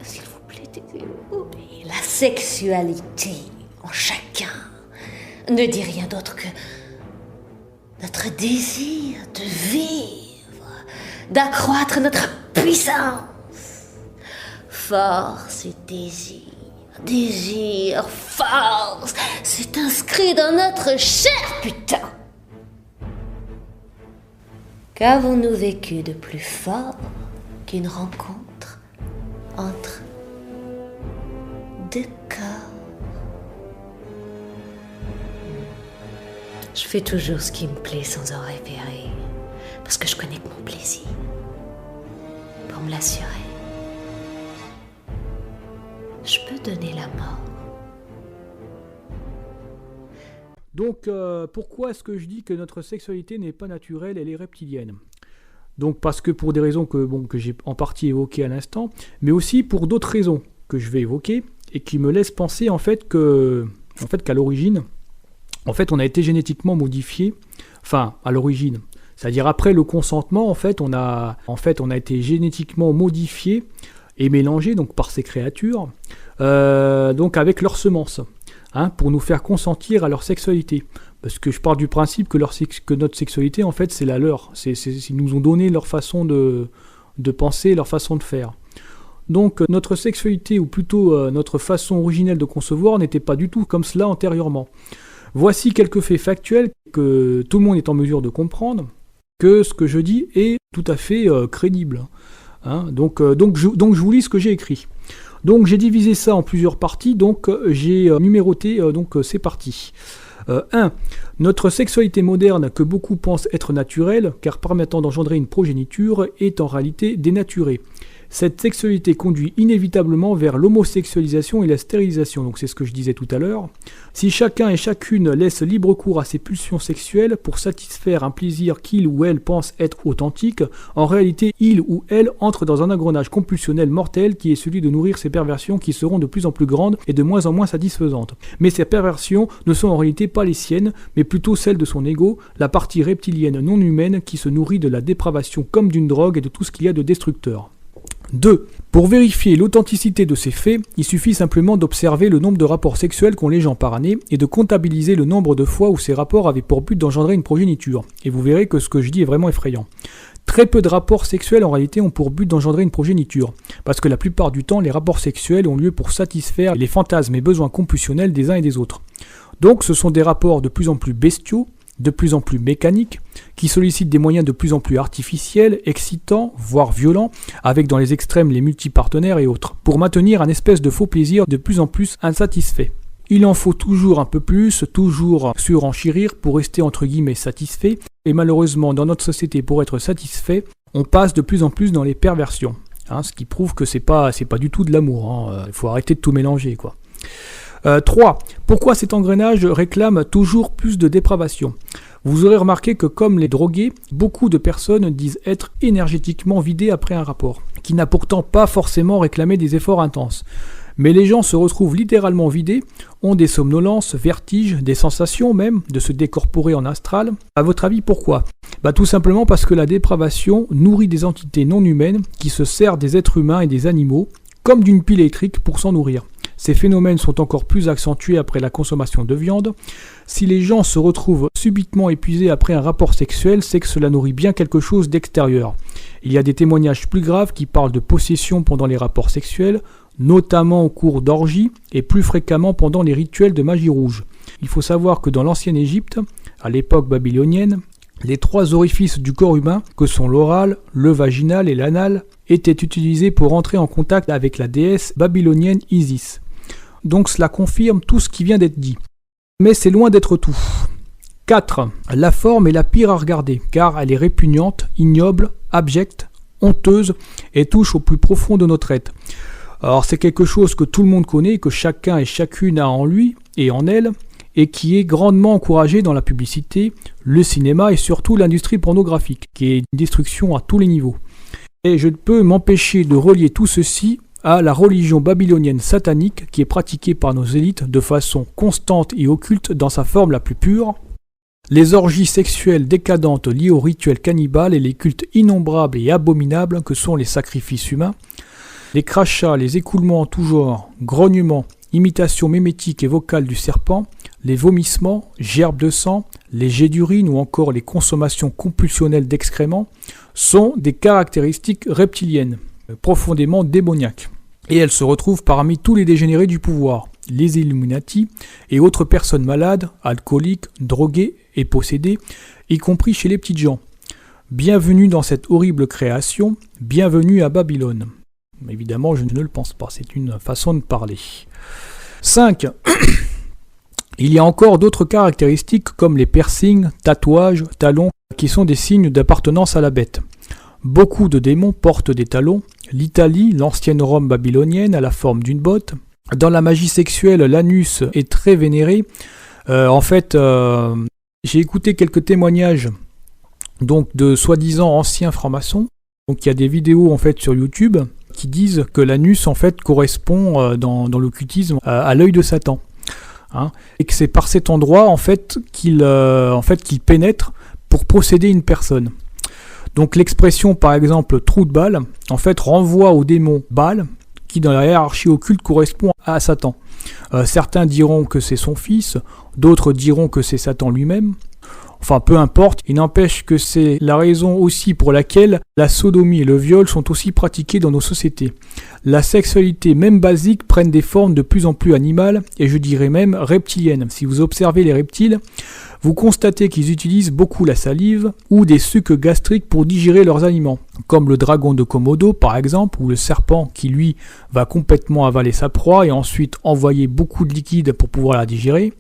S'il vous plaît, taisez-vous. Et la sexualité en chacun ne dit rien d'autre que notre désir de vivre, d'accroître notre puissance. Force et désir, désir, force, c'est inscrit dans notre chair, putain. Qu'avons-nous vécu de plus fort qu'une rencontre entre deux corps? Je fais toujours ce qui me plaît sans en repérer, parce que je connais que mon plaisir. Pour me l'assurer, je peux donner la mort. Donc, pourquoi est-ce que je dis que notre sexualité n'est pas naturelle, elle est reptilienne? Donc, parce que pour des raisons que j'ai en partie évoquées à l'instant, mais aussi pour d'autres raisons que je vais évoquer et qui me laissent penser qu'à l'origine, on a été génétiquement modifié, enfin, à l'origine. C'est-à-dire après le consentement, on a été génétiquement modifié et mélangé donc par ces créatures, donc avec leurs semences, pour nous faire consentir à leur sexualité. Parce que je pars du principe que notre sexualité, en fait, c'est la leur. Ils nous ont donné leur façon de penser, leur façon de faire. Donc notre sexualité, ou plutôt notre façon originelle de concevoir, n'était pas du tout comme cela antérieurement. Voici quelques faits factuels que tout le monde est en mesure de comprendre, que ce que je dis est tout à fait crédible. Donc je vous lis ce que j'ai écrit. Donc j'ai divisé ça en plusieurs parties, donc j'ai numéroté ces parties. 1. Notre sexualité moderne, que beaucoup pensent être naturelle, car permettant d'engendrer une progéniture, est en réalité dénaturée. Cette sexualité conduit inévitablement vers l'homosexualisation et la stérilisation. Donc c'est ce que je disais tout à l'heure. Si chacun et chacune laisse libre cours à ses pulsions sexuelles pour satisfaire un plaisir qu'il ou elle pense être authentique, en réalité il ou elle entre dans un engrenage compulsionnel mortel qui est celui de nourrir ces perversions qui seront de plus en plus grandes et de moins en moins satisfaisantes. Mais ces perversions ne sont en réalité pas les siennes, mais plutôt celles de son ego, la partie reptilienne non humaine qui se nourrit de la dépravation comme d'une drogue et de tout ce qu'il y a de destructeur. 2. Pour vérifier l'authenticité de ces faits, il suffit simplement d'observer le nombre de rapports sexuels qu'ont les gens par année et de comptabiliser le nombre de fois où ces rapports avaient pour but d'engendrer une progéniture. Et vous verrez que ce que je dis est vraiment effrayant. Très peu de rapports sexuels en réalité ont pour but d'engendrer une progéniture, parce que la plupart du temps, les rapports sexuels ont lieu pour satisfaire les fantasmes et besoins compulsionnels des uns et des autres. Donc ce sont des rapports de plus en plus bestiaux, de plus en plus mécaniques, qui sollicitent des moyens de plus en plus artificiels, excitants, voire violents, avec dans les extrêmes les multipartenaires et autres, pour maintenir un espèce de faux plaisir de plus en plus insatisfait. Il en faut toujours un peu plus, toujours surenchérir pour rester entre guillemets satisfait, et malheureusement dans notre société pour être satisfait, on passe de plus en plus dans les perversions, ce qui prouve que c'est pas du tout de l'amour, il faut arrêter de tout mélanger quoi. 3. Pourquoi cet engrenage réclame toujours plus de dépravation ? Vous aurez remarqué que comme les drogués, beaucoup de personnes disent être énergétiquement vidées après un rapport, qui n'a pourtant pas forcément réclamé des efforts intenses. Mais les gens se retrouvent littéralement vidés, ont des somnolences, vertiges, des sensations même de se décorporer en astral. À votre avis, pourquoi ? Tout simplement parce que la dépravation nourrit des entités non humaines qui se servent des êtres humains et des animaux, comme d'une pile électrique pour s'en nourrir. Ces phénomènes sont encore plus accentués après la consommation de viande. Si les gens se retrouvent subitement épuisés après un rapport sexuel, c'est que cela nourrit bien quelque chose d'extérieur. Il y a des témoignages plus graves qui parlent de possession pendant les rapports sexuels, notamment au cours d'orgies et plus fréquemment pendant les rituels de magie rouge. Il faut savoir que dans l'ancienne Égypte, à l'époque babylonienne, les 3 orifices du corps humain, que sont l'oral, le vaginal et l'anal, étaient utilisés pour entrer en contact avec la déesse babylonienne Isis. Donc cela confirme tout ce qui vient d'être dit. Mais c'est loin d'être tout. 4. La forme est la pire à regarder, car elle est répugnante, ignoble, abjecte, honteuse et touche au plus profond de notre être. Alors c'est quelque chose que tout le monde connaît, que chacun et chacune a en lui et en elle, et qui est grandement encouragé dans la publicité, le cinéma et surtout l'industrie pornographique, qui est une destruction à tous les niveaux. Et je ne peux m'empêcher de relier tout ceci à la religion babylonienne satanique qui est pratiquée par nos élites de façon constante et occulte dans sa forme la plus pure. Les orgies sexuelles décadentes liées aux rituels cannibales et les cultes innombrables et abominables que sont les sacrifices humains, les crachats, les écoulements en tout genre, grognements, imitations mémétiques et vocales du serpent, les vomissements, gerbes de sang, les jets d'urine ou encore les consommations compulsionnelles d'excréments sont des caractéristiques reptiliennes, profondément démoniaques. Et elles se retrouvent parmi tous les dégénérés du pouvoir, les Illuminati et autres personnes malades, alcooliques, droguées et possédées, y compris chez les petites gens. Bienvenue dans cette horrible création, bienvenue à Babylone. Évidemment, je ne le pense pas, c'est une façon de parler. 5. Il y a encore d'autres caractéristiques comme les piercings, tatouages, talons, qui sont des signes d'appartenance à la bête. Beaucoup de démons portent des talons. L'Italie, l'ancienne Rome babylonienne, a la forme d'une botte. Dans la magie sexuelle, l'anus est très vénéré. J'ai écouté quelques témoignages donc de soi-disant anciens francs-maçons. Donc il y a des vidéos en fait sur YouTube qui disent que l'anus en fait correspond dans l'occultisme à l'œil de Satan. Et que c'est par cet endroit en fait qu'il pénètre pour posséder une personne. Donc l'expression par exemple trou de balle en fait renvoie au démon Baal qui dans la hiérarchie occulte correspond à Satan. Certains diront que c'est son fils, d'autres diront que c'est Satan lui-même. Enfin peu importe, il n'empêche que c'est la raison aussi pour laquelle la sodomie et le viol sont aussi pratiqués dans nos sociétés. La sexualité même basique prenne des formes de plus en plus animales et je dirais même reptiliennes. Si vous observez les reptiles, vous constatez qu'ils utilisent beaucoup la salive ou des sucs gastriques pour digérer leurs aliments, comme le dragon de Komodo par exemple, ou le serpent qui lui va complètement avaler sa proie et ensuite envoyer beaucoup de liquide pour pouvoir la digérer.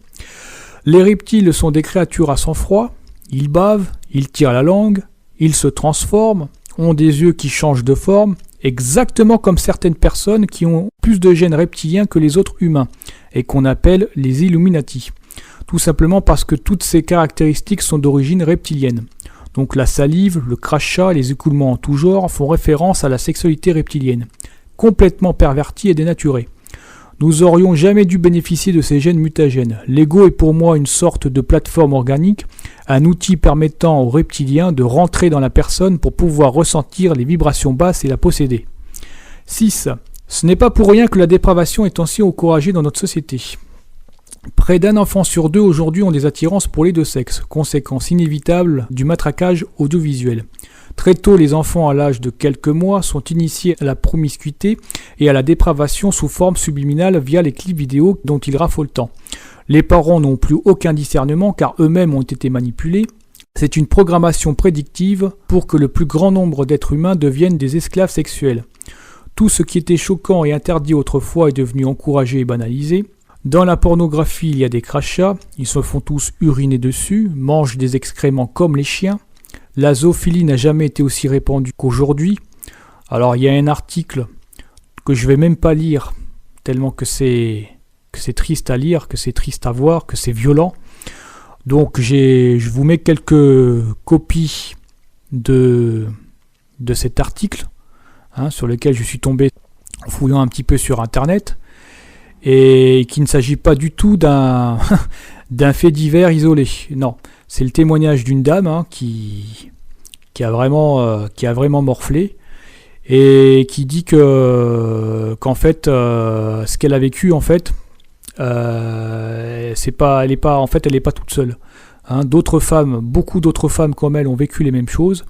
Les reptiles sont des créatures à sang-froid, ils bavent, ils tirent la langue, ils se transforment, ont des yeux qui changent de forme exactement comme certaines personnes qui ont plus de gènes reptiliens que les autres humains, et qu'on appelle les Illuminati. Tout simplement parce que toutes ces caractéristiques sont d'origine reptilienne. Donc la salive, le crachat et les écoulements en tout genre font référence à la sexualité reptilienne, complètement pervertie et dénaturée. Nous aurions jamais dû bénéficier de ces gènes mutagènes. L'ego est pour moi une sorte de plateforme organique, un outil permettant aux reptiliens de rentrer dans la personne pour pouvoir ressentir les vibrations basses et la posséder. 6. Ce n'est pas pour rien que la dépravation est ainsi encouragée dans notre société. Près d'un enfant sur 2 aujourd'hui ont des attirances pour les deux sexes, conséquence inévitable du matraquage audiovisuel. Très tôt, les enfants à l'âge de quelques mois sont initiés à la promiscuité et à la dépravation sous forme subliminale via les clips vidéo dont ils raffolent tant. Les parents n'ont plus aucun discernement car eux-mêmes ont été manipulés. C'est une programmation prédictive pour que le plus grand nombre d'êtres humains deviennent des esclaves sexuels. Tout ce qui était choquant et interdit autrefois est devenu encouragé et banalisé. Dans la pornographie, il y a des crachats, ils se font tous uriner dessus, mangent des excréments comme les chiens. La zoophilie n'a jamais été aussi répandue qu'aujourd'hui. Alors il y a un article que je vais même pas lire, tellement que c'est triste à lire, que c'est triste à voir, que c'est violent. Donc je vous mets quelques copies de cet article, sur lequel je suis tombé en fouillant un petit peu sur internet. Et qu'il ne s'agit pas du tout d'un fait divers isolé. Non, c'est le témoignage d'une dame qui a vraiment morflé et qui dit qu'en fait ce qu'elle a vécu en fait elle est pas toute seule. D'autres femmes, beaucoup d'autres femmes comme elle ont vécu les mêmes choses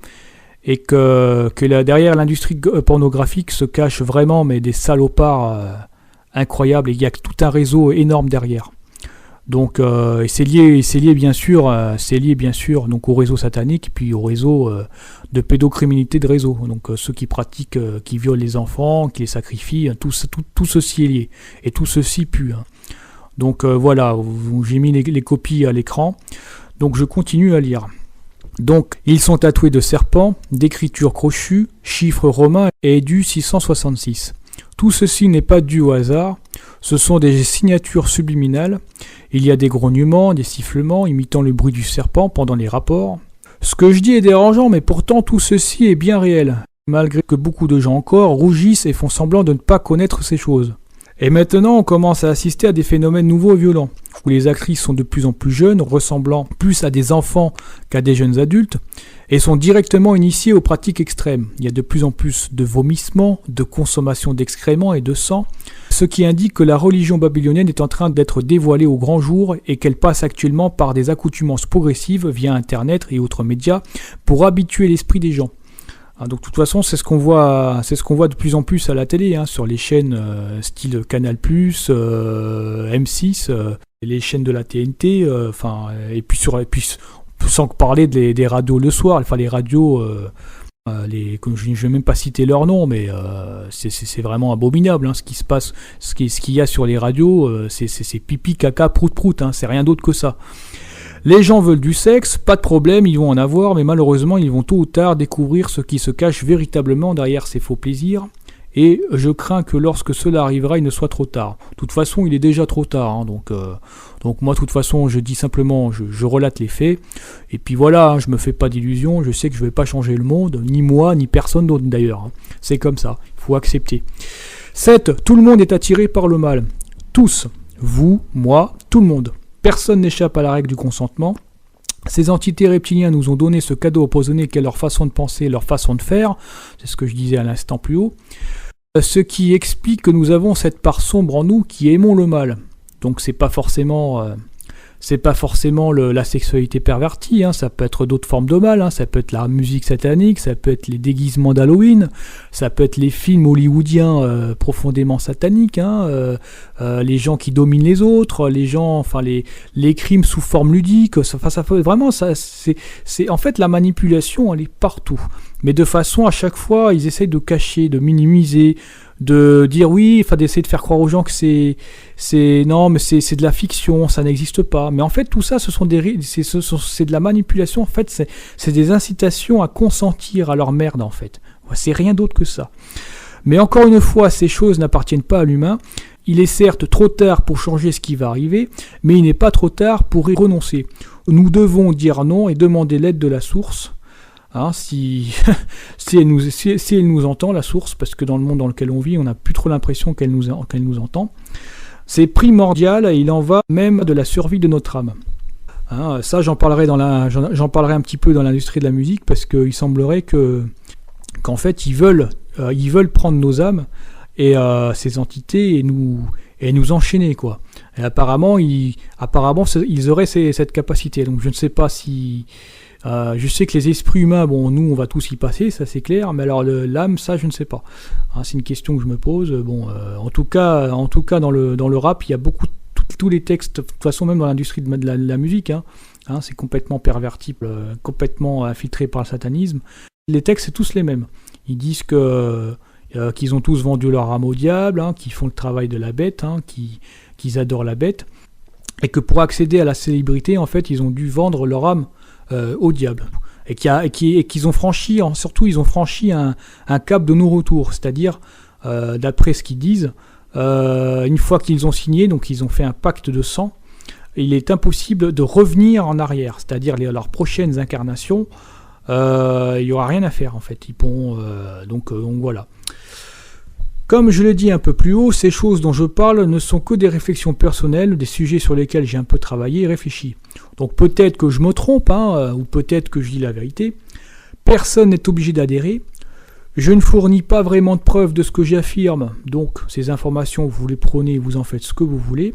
et que derrière l'industrie pornographique se cachent vraiment mais des salopards incroyable, et il y a tout un réseau énorme derrière. Donc c'est lié bien sûr donc au réseau satanique et puis au réseau de pédocriminalité de réseau. Donc ceux qui pratiquent, qui violent les enfants, qui les sacrifient, tout ceci est lié et tout ceci pue. Donc voilà, j'ai mis les copies à l'écran. Donc je continue à lire. Donc ils sont tatoués de serpents, d'écritures crochues, chiffres romains et du 666. Tout ceci n'est pas dû au hasard, ce sont des signatures subliminales. Il y a des grognements, des sifflements imitant le bruit du serpent pendant les rapports. Ce que je dis est dérangeant, mais pourtant tout ceci est bien réel, malgré que beaucoup de gens encore rougissent et font semblant de ne pas connaître ces choses. Et maintenant, on commence à assister à des phénomènes nouveaux et violents, où les actrices sont de plus en plus jeunes, ressemblant plus à des enfants qu'à des jeunes adultes, et sont directement initiées aux pratiques extrêmes. Il y a de plus en plus de vomissements, de consommation d'excréments et de sang, ce qui indique que la religion babylonienne est en train d'être dévoilée au grand jour et qu'elle passe actuellement par des accoutumances progressives via Internet et autres médias pour habituer l'esprit des gens. Donc de toute façon, c'est ce qu'on voit de plus en plus à la télé, sur les chaînes style Canal+, M6, les chaînes de la TNT, et puis sans parler des radios le soir, les radios, je ne vais même pas citer leur nom, mais c'est vraiment abominable ce qui se passe, ce qu'il y a sur les radios, c'est pipi, caca, prout, c'est rien d'autre que ça. Les gens veulent du sexe, pas de problème, ils vont en avoir, mais malheureusement, ils vont tôt ou tard découvrir ce qui se cache véritablement derrière ces faux plaisirs, et je crains que lorsque cela arrivera, il ne soit trop tard. De toute façon, il est déjà trop tard, donc moi, de toute façon, je dis simplement, je relate les faits, et puis voilà, je me fais pas d'illusions, je sais que je vais pas changer le monde, ni moi, ni personne d'autre d'ailleurs, c'est comme ça, il faut accepter. 7. Tout le monde est attiré par le mal. Tous. Vous, moi, tout le monde. Personne n'échappe à la règle du consentement. Ces entités reptiliens nous ont donné ce cadeau empoisonné qu'est leur façon de penser, leur façon de faire. C'est ce que je disais à l'instant plus haut. Ce qui explique que nous avons cette part sombre en nous qui aimons le mal. Donc c'est pas forcément la sexualité pervertie, ça peut être d'autres formes de mal, ça peut être la musique satanique, ça peut être les déguisements d'Halloween, ça peut être les films hollywoodiens profondément sataniques, les gens qui dominent les autres, les gens, les crimes sous forme ludique, c'est en fait la manipulation, elle est partout, mais de façon à chaque fois ils essayent de cacher, de minimiser, de dire oui, d'essayer de faire croire aux gens que c'est de la fiction, ça n'existe pas. Mais en fait, tout ça, c'est de la manipulation. En fait, c'est des incitations à consentir à leur merde, en fait. C'est rien d'autre que ça. Mais encore une fois, ces choses n'appartiennent pas à l'humain. Il est certes trop tard pour changer ce qui va arriver, mais il n'est pas trop tard pour y renoncer. Nous devons dire non et demander l'aide de la source. Hein, si elle nous entend, la source, parce que dans le monde dans lequel on vit, on n'a plus trop l'impression qu'elle nous entend. C'est primordial et il en va même de la survie de notre âme. Hein, ça, j'en parlerai un petit peu dans l'industrie de la musique, parce qu'il semblerait qu'en fait, ils veulent prendre nos âmes et ces entités et nous enchaîner, quoi. Et apparemment, ils auraient cette capacité. Donc, je ne sais pas si... je sais que les esprits humains, bon, nous, on va tous y passer, ça c'est clair, mais alors l'âme, ça, je ne sais pas. Hein, c'est une question que je me pose. Bon, en tout cas, dans le rap, il y a beaucoup, tous les textes, de toute façon, même dans l'industrie de la musique, hein, c'est complètement perverti, complètement infiltré par le satanisme. Les textes, c'est tous les mêmes. Ils disent qu'ils ont tous vendu leur âme au diable, hein, qu'ils font le travail de la bête, hein, qu'ils adorent la bête, et que pour accéder à la célébrité, en fait, ils ont dû vendre leur âme au diable, et qu'ils ont franchi, surtout ils ont franchi un cap de non-retour, c'est-à-dire, d'après ce qu'ils disent, une fois qu'ils ont signé, donc ils ont fait un pacte de sang, il est impossible de revenir en arrière, c'est-à-dire leurs prochaines incarnations, il n'y aura rien à faire en fait, ils pourront, donc voilà. Comme je l'ai dit un peu plus haut, ces choses dont je parle ne sont que des réflexions personnelles, des sujets sur lesquels j'ai un peu travaillé et réfléchi. Donc peut-être que je me trompe, ou peut-être que je dis la vérité. Personne n'est obligé d'adhérer. Je ne fournis pas vraiment de preuves de ce que j'affirme, donc ces informations, vous les prenez, vous en faites ce que vous voulez.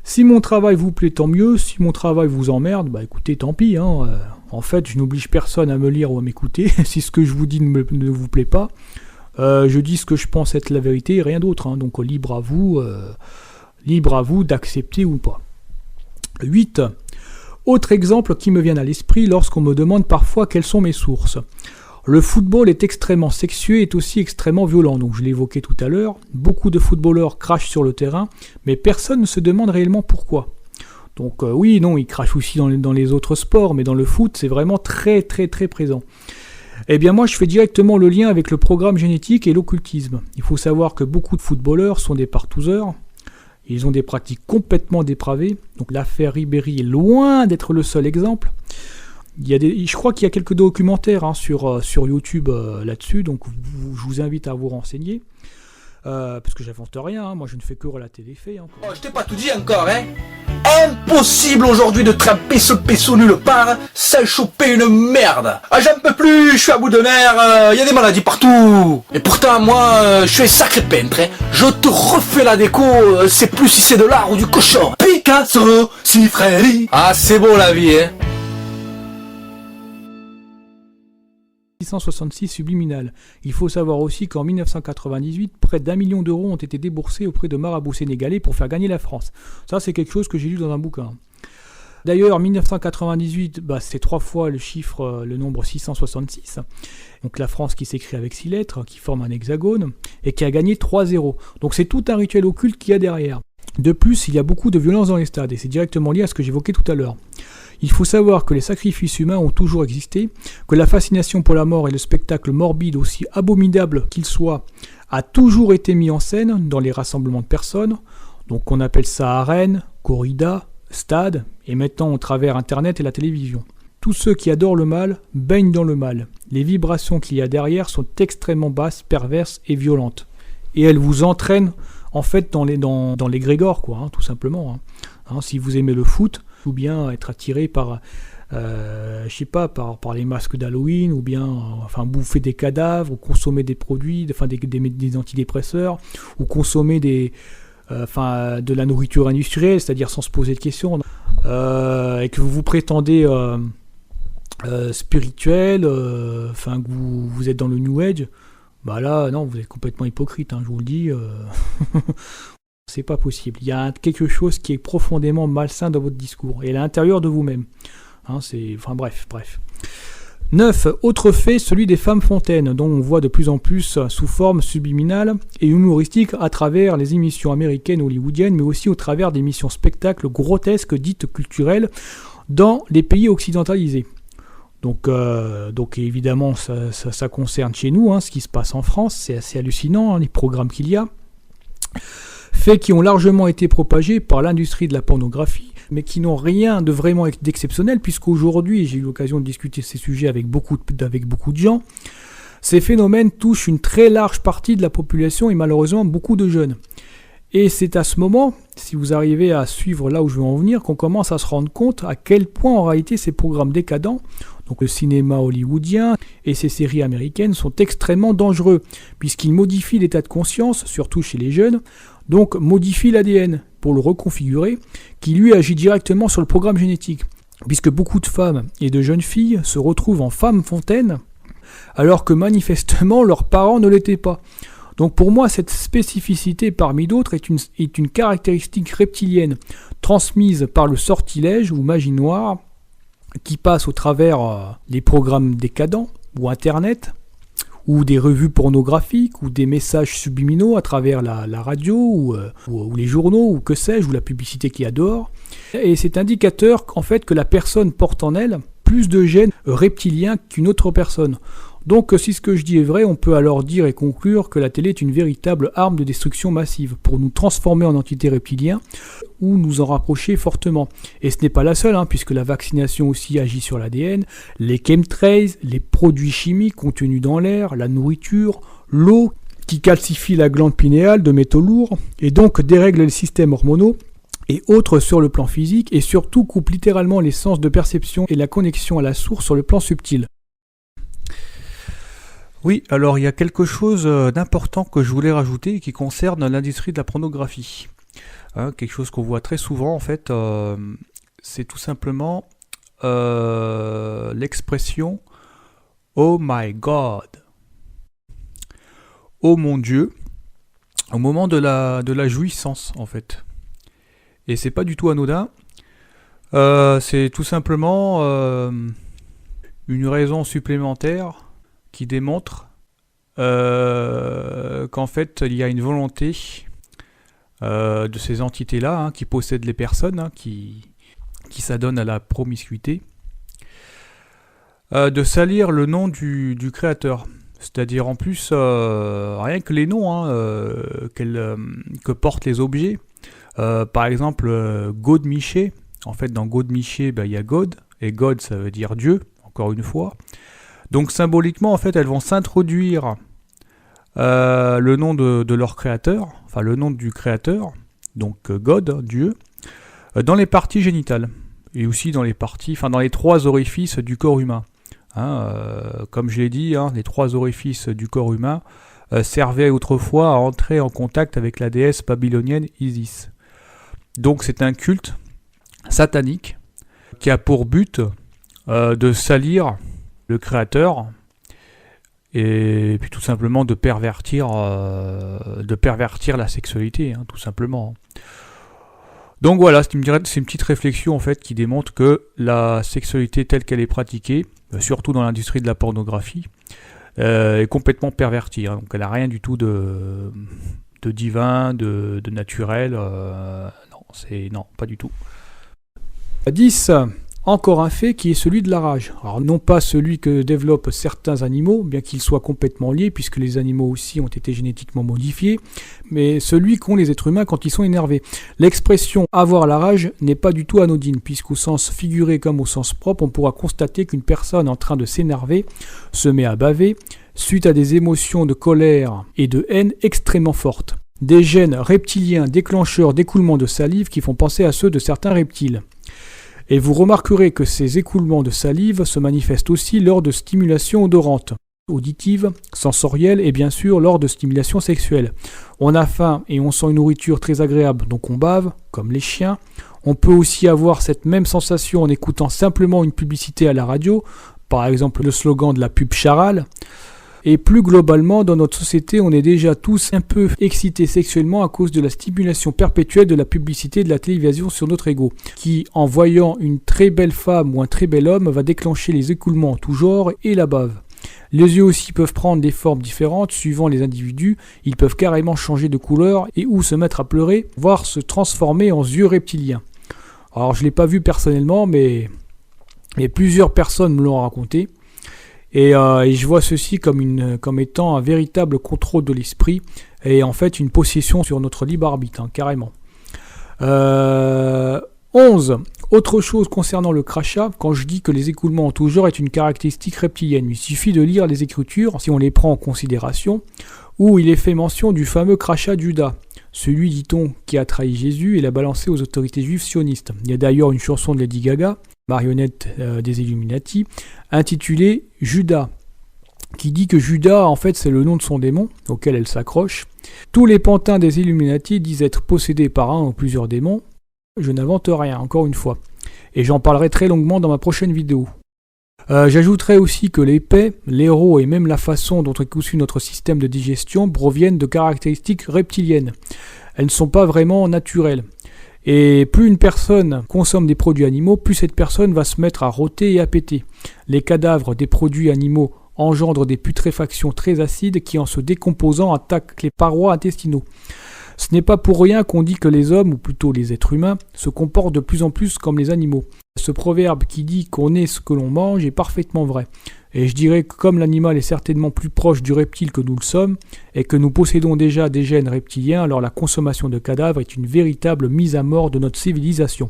Si mon travail vous plaît, tant mieux. Si mon travail vous emmerde, bah écoutez, tant pis. En fait, je n'oblige personne à me lire ou à m'écouter. Si ce que je vous dis ne vous plaît pas, je dis ce que je pense être la vérité et rien d'autre. Donc libre à vous d'accepter ou pas. 8. Autre exemple qui me vient à l'esprit lorsqu'on me demande parfois quelles sont mes sources. Le football est extrêmement sexueux et est aussi extrêmement violent. Donc je l'ai évoqué tout à l'heure. Beaucoup de footballeurs crachent sur le terrain, mais personne ne se demande réellement pourquoi. Donc oui, non, ils crachent aussi dans les autres sports, mais dans le foot, c'est vraiment très très très présent. Eh bien moi je fais directement le lien avec le programme génétique et l'occultisme. Il faut savoir que beaucoup de footballeurs sont des partouzeurs, ils ont des pratiques complètement dépravées, donc l'affaire Ribéry est loin d'être le seul exemple. Je crois qu'il y a quelques documentaires sur YouTube là-dessus, donc je vous invite à vous renseigner, parce que j'invente rien, moi je ne fais que relater les faits. Oh, je t'ai pas tout dit encore, hein. Impossible aujourd'hui de tremper ce peso nulle part sans choper une merde. Ah, j'en peux plus, je suis à bout de nerfs, y a des maladies partout. Et pourtant, moi, je suis un sacré peintre, hein. Je te refais la déco, c'est plus si c'est de l'art ou du cochon. Picasso, Siffredi. Ah, c'est beau la vie, hein. 666 subliminal. Il faut savoir aussi qu'en 1998, près d'1 million d'euros ont été déboursés auprès de marabouts sénégalais pour faire gagner la France. Ça, c'est quelque chose que j'ai lu dans un bouquin. D'ailleurs, 1998, c'est 3 fois le nombre 666. Donc la France qui s'écrit avec 6 lettres, qui forme un hexagone, et qui a gagné 3-0. Donc c'est tout un rituel occulte qu'il y a derrière. De plus, il y a beaucoup de violence dans les stades, et c'est directement lié à ce que j'évoquais tout à l'heure. Il faut savoir que les sacrifices humains ont toujours existé, que la fascination pour la mort et le spectacle morbide, aussi abominable qu'il soit, a toujours été mis en scène dans les rassemblements de personnes. Donc on appelle ça arène, corrida, stade, et maintenant au travers Internet et la télévision. Tous ceux qui adorent le mal baignent dans le mal. Les vibrations qu'il y a derrière sont extrêmement basses, perverses et violentes. Et elles vous entraînent en fait dans l'égrégore, quoi, tout simplement. Si vous aimez le foot, ou bien être attiré par les masques d'Halloween, ou bien bouffer des cadavres, ou consommer des produits, des antidépresseurs, ou consommer de la nourriture industrielle, c'est-à-dire sans se poser de questions, et que vous vous prétendez spirituel, que vous êtes dans le New Age, là, non, vous êtes complètement hypocrite, je vous le dis. C'est pas possible. Il y a quelque chose qui est profondément malsain dans votre discours et à l'intérieur de vous-même. Bref. 9. Autre fait, celui des femmes fontaines, dont on voit de plus en plus sous forme subliminale et humoristique à travers les émissions américaines, hollywoodiennes, mais aussi au travers d'émissions spectacles grotesques dites culturelles dans les pays occidentalisés. Donc évidemment, ça concerne chez nous, ce qui se passe en France. C'est assez hallucinant, les programmes qu'il y a. Faits qui ont largement été propagés par l'industrie de la pornographie, mais qui n'ont rien de vraiment d'exceptionnel, puisqu'aujourd'hui, j'ai eu l'occasion de discuter ces sujets avec beaucoup de gens, ces phénomènes touchent une très large partie de la population et malheureusement beaucoup de jeunes. Et c'est à ce moment, si vous arrivez à suivre là où je veux en venir, qu'on commence à se rendre compte à quel point en réalité ces programmes décadents, donc le cinéma hollywoodien et ces séries américaines, sont extrêmement dangereux, puisqu'ils modifient l'état de conscience, surtout chez les jeunes, donc modifient l'ADN pour le reconfigurer, qui lui agit directement sur le programme génétique, puisque beaucoup de femmes et de jeunes filles se retrouvent en femmes fontaines, alors que manifestement leurs parents ne l'étaient pas. Donc pour moi, cette spécificité parmi d'autres est une caractéristique reptilienne, transmise par le sortilège ou magie noire, qui passe au travers les programmes décadents, ou Internet, ou des revues pornographiques, ou des messages subliminaux à travers la radio, ou les journaux, ou que sais-je, ou la publicité qu'il y a dehors. Et c'est indicateur en fait que la personne porte en elle plus de gènes reptiliens qu'une autre personne. Donc si ce que je dis est vrai, on peut alors dire et conclure que la télé est une véritable arme de destruction massive pour nous transformer en entités reptiliens ou nous en rapprocher fortement. Et ce n'est pas la seule, puisque la vaccination aussi agit sur l'ADN, les chemtrails, les produits chimiques contenus dans l'air, la nourriture, l'eau qui calcifie la glande pinéale de métaux lourds et donc dérègle les systèmes hormonaux et autres sur le plan physique et surtout coupe littéralement les sens de perception et la connexion à la source sur le plan subtil. Oui, alors il y a quelque chose d'important que je voulais rajouter et qui concerne l'industrie de la pornographie. Quelque chose qu'on voit très souvent en fait, c'est tout simplement l'expression « Oh my God ». Oh mon Dieu, au moment de la jouissance en fait. Et c'est pas du tout anodin, c'est tout simplement une raison supplémentaire qui démontre qu'en fait il y a une volonté de ces entités-là qui possèdent les personnes, qui s'adonnent à la promiscuité, de salir le nom du créateur. C'est-à-dire en plus, rien que les noms que portent les objets. Par exemple, God-Miché, en fait dans God-Miché, il y a God, et God ça veut dire Dieu, encore une fois. Donc symboliquement, en fait, elles vont s'introduire le nom de leur créateur, enfin le nom du créateur, donc God, Dieu, dans les parties génitales, et aussi dans les parties, dans les 3 orifices du corps humain. Comme je l'ai dit, les 3 orifices du corps humain servaient autrefois à entrer en contact avec la déesse babylonienne Isis. Donc c'est un culte satanique qui a pour but de salir le créateur et puis tout simplement de pervertir la sexualité, tout simplement. Donc voilà, c'est une petite réflexion en fait qui démontre que la sexualité telle qu'elle est pratiquée, surtout dans l'industrie de la pornographie, est complètement pervertie. Donc elle n'a rien du tout de divin, de naturel. Non, pas du tout. 10. Encore un fait qui est celui de la rage. Alors non pas celui que développent certains animaux, bien qu'ils soient complètement liés, puisque les animaux aussi ont été génétiquement modifiés, mais celui qu'ont les êtres humains quand ils sont énervés. L'expression « avoir la rage » n'est pas du tout anodine, puisqu'au sens figuré comme au sens propre, on pourra constater qu'une personne en train de s'énerver se met à baver, suite à des émotions de colère et de haine extrêmement fortes. Des gènes reptiliens déclencheurs d'écoulements de salive qui font penser à ceux de certains reptiles. Et vous remarquerez que ces écoulements de salive se manifestent aussi lors de stimulations odorantes, auditives, sensorielles et bien sûr lors de stimulations sexuelles. On a faim et on sent une nourriture très agréable, donc on bave, comme les chiens. On peut aussi avoir cette même sensation en écoutant simplement une publicité à la radio, par exemple le slogan de la pub Charal. Et plus globalement, dans notre société, on est déjà tous un peu excités sexuellement à cause de la stimulation perpétuelle de la publicité de la télévision sur notre ego, qui, en voyant une très belle femme ou un très bel homme, va déclencher les écoulements en tout genre et la bave. Les yeux aussi peuvent prendre des formes différentes suivant les individus, ils peuvent carrément changer de couleur et ou se mettre à pleurer, voire se transformer en yeux reptiliens. Alors je ne l'ai pas vu personnellement, mais Et plusieurs personnes me l'ont raconté. Et je vois ceci comme étant un véritable contrôle de l'esprit et en fait une possession sur notre libre arbitre, hein, carrément. 11. Autre chose concernant le crachat, quand je dis que les écoulements en tout genre est une caractéristique reptilienne, il suffit de lire les Écritures, si on les prend en considération, où il est fait mention du fameux crachat de Judas, celui, dit-on, qui a trahi Jésus et l'a balancé aux autorités juives sionistes. Il y a d'ailleurs une chanson de Lady Gaga, marionnette des Illuminati, intitulée Judas, qui dit que Judas, en fait, c'est le nom de son démon, auquel elle s'accroche. Tous les pantins des Illuminati disent être possédés par un ou plusieurs démons. Je n'invente rien, encore une fois. Et j'en parlerai très longuement dans ma prochaine vidéo. J'ajouterai aussi que l'épée, l'héros et même la façon dont est conçu notre système de digestion proviennent de caractéristiques reptiliennes. Elles ne sont pas vraiment naturelles. Et plus une personne consomme des produits animaux, plus cette personne va se mettre à rôter et à péter. Les cadavres des produits animaux engendrent des putréfactions très acides qui, en se décomposant, attaquent les parois intestinaux. Ce n'est pas pour rien qu'on dit que les hommes, ou plutôt les êtres humains, se comportent de plus en plus comme les animaux. Ce proverbe qui dit qu'on est ce que l'on mange est parfaitement vrai. Et je dirais que comme l'animal est certainement plus proche du reptile que nous le sommes, et que nous possédons déjà des gènes reptiliens, alors la consommation de cadavres est une véritable mise à mort de notre civilisation.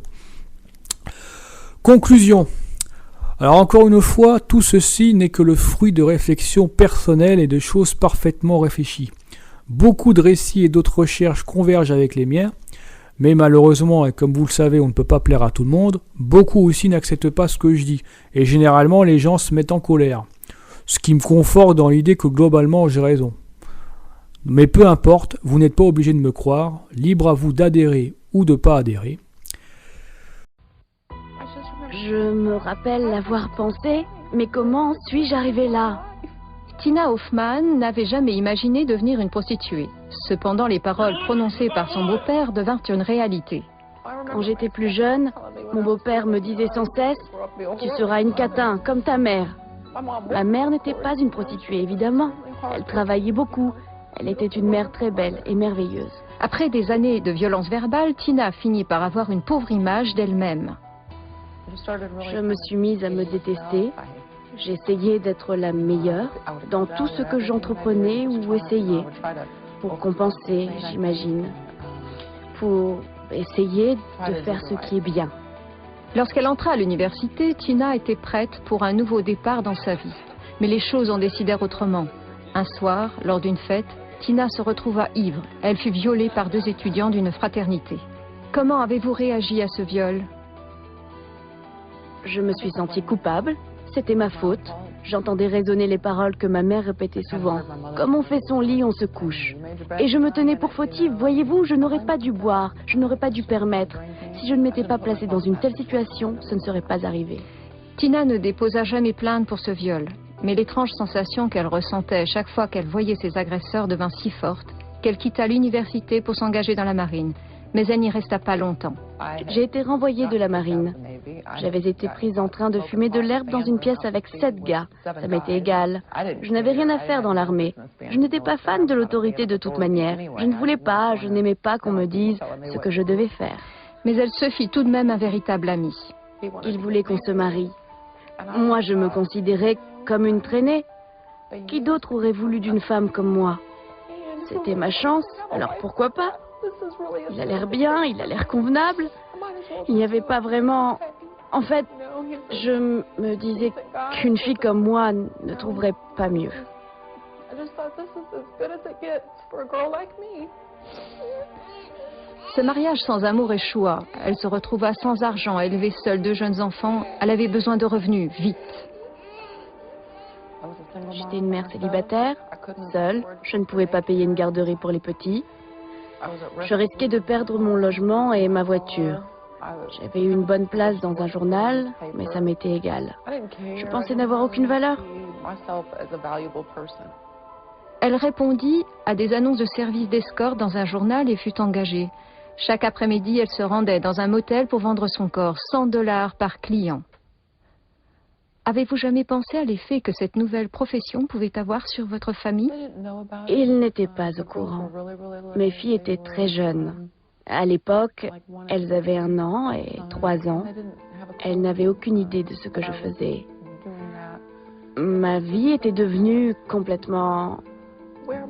Conclusion. Alors encore une fois, tout ceci n'est que le fruit de réflexions personnelles et de choses parfaitement réfléchies. Beaucoup de récits et d'autres recherches convergent avec les miens, mais malheureusement, et comme vous le savez, on ne peut pas plaire à tout le monde, beaucoup aussi n'acceptent pas ce que je dis, et généralement les gens se mettent en colère, ce qui me conforte dans l'idée que globalement j'ai raison. Mais peu importe, vous n'êtes pas obligé de me croire, libre à vous d'adhérer ou de pas adhérer. Je me rappelle l'avoir pensé, mais comment suis-je arrivée là ? Tina Hoffman n'avait jamais imaginé devenir une prostituée. Cependant, les paroles prononcées par son beau-père devinrent une réalité. Quand j'étais plus jeune, mon beau-père me disait sans cesse « Tu seras une catin, comme ta mère ». Ma mère n'était pas une prostituée, évidemment. Elle travaillait beaucoup. Elle était une mère très belle et merveilleuse. Après des années de violence verbale, Tina finit par avoir une pauvre image d'elle-même. Je me suis mise à me détester. J'essayais d'être la meilleure dans tout ce que j'entreprenais ou essayais, pour compenser, j'imagine, pour essayer de faire ce qui est bien. Lorsqu'elle entra à l'université, Tina était prête pour un nouveau départ dans sa vie. Mais les choses en décidèrent autrement. Un soir, lors d'une fête, Tina se retrouva ivre. Elle fut violée par 2 étudiants d'une fraternité. Comment avez-vous réagi à ce viol? Je me suis sentie coupable. C'était ma faute. J'entendais résonner les paroles que ma mère répétait souvent. Comme on fait son lit, on se couche. Et je me tenais pour fautive. Voyez-vous, je n'aurais pas dû boire. Je n'aurais pas dû permettre. Si je ne m'étais pas placée dans une telle situation, ce ne serait pas arrivé. Tina ne déposa jamais plainte pour ce viol. Mais l'étrange sensation qu'elle ressentait chaque fois qu'elle voyait ses agresseurs devint si forte qu'elle quitta l'université pour s'engager dans la marine. Mais elle n'y resta pas longtemps. J'ai été renvoyée de la marine. J'avais été prise en train de fumer de l'herbe dans une pièce avec 7 gars. Ça m'était égal. Je n'avais rien à faire dans l'armée. Je n'étais pas fan de l'autorité de toute manière. Je ne voulais pas, je n'aimais pas qu'on me dise ce que je devais faire. Mais elle se fit tout de même un véritable ami. Il voulait qu'on se marie. Moi, je me considérais comme une traînée. Qui d'autre aurait voulu d'une femme comme moi? C'était ma chance, alors pourquoi pas? Il a l'air bien, il a l'air convenable. Il n'y avait pas vraiment... En fait, je me disais qu'une fille comme moi ne trouverait pas mieux. Ce mariage sans amour échoua. Elle se retrouva sans argent, à élever seule 2 jeunes enfants. Elle avait besoin de revenus, vite. J'étais une mère célibataire, seule. Je ne pouvais pas payer une garderie pour les petits. Je risquais de perdre mon logement et ma voiture. J'avais eu une bonne place dans un journal, mais ça m'était égal. Je pensais n'avoir aucune valeur. Elle répondit à des annonces de services d'escorte dans un journal et fut engagée. Chaque après-midi, elle se rendait dans un motel pour vendre son corps, $100 par client. Avez-vous jamais pensé à l'effet que cette nouvelle profession pouvait avoir sur votre famille? Ils n'étaient pas au courant. Mes filles étaient très jeunes. À l'époque, elles avaient 1 an et 3 ans. Elle n'avait aucune idée de ce que je faisais. Ma vie était devenue complètement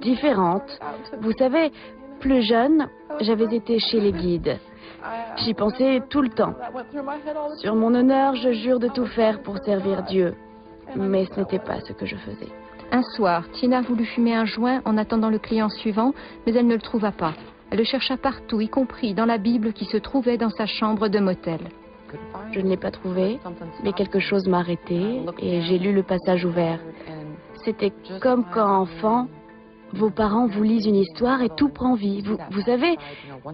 différente. Vous savez, plus jeune, j'avais été chez les guides. J'y pensais tout le temps. Sur mon honneur, je jure de tout faire pour servir Dieu. Mais ce n'était pas ce que je faisais. Un soir, Tina voulut fumer un joint en attendant le client suivant, mais elle ne le trouva pas. Elle le chercha partout, y compris dans la Bible qui se trouvait dans sa chambre de motel. Je ne l'ai pas trouvé, mais quelque chose m'a arrêté et j'ai lu le passage ouvert. C'était comme quand, enfant, vos parents vous lisent une histoire et tout prend vie. Vous savez,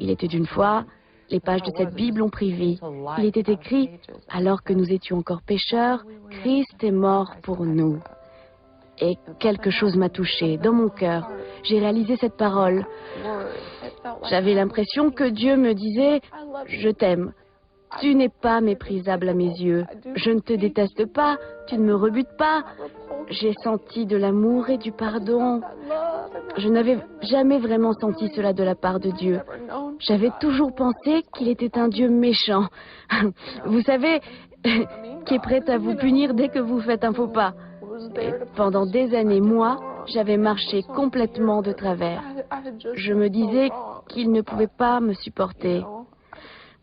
il était une fois, les pages de cette Bible ont pris vie. Il était écrit, alors que nous étions encore pécheurs, Christ est mort pour nous. Et quelque chose m'a touchée, dans mon cœur. J'ai réalisé cette parole. J'avais l'impression que Dieu me disait, je t'aime. Tu n'es pas méprisable à mes yeux. Je ne te déteste pas, tu ne me rebutes pas. J'ai senti de l'amour et du pardon. Je n'avais jamais vraiment senti cela de la part de Dieu. J'avais toujours pensé qu'il était un Dieu méchant. Vous savez, qui est prêt à vous punir dès que vous faites un faux pas. Et pendant des années, moi, j'avais marché complètement de travers. Je me disais qu'il ne pouvait pas me supporter.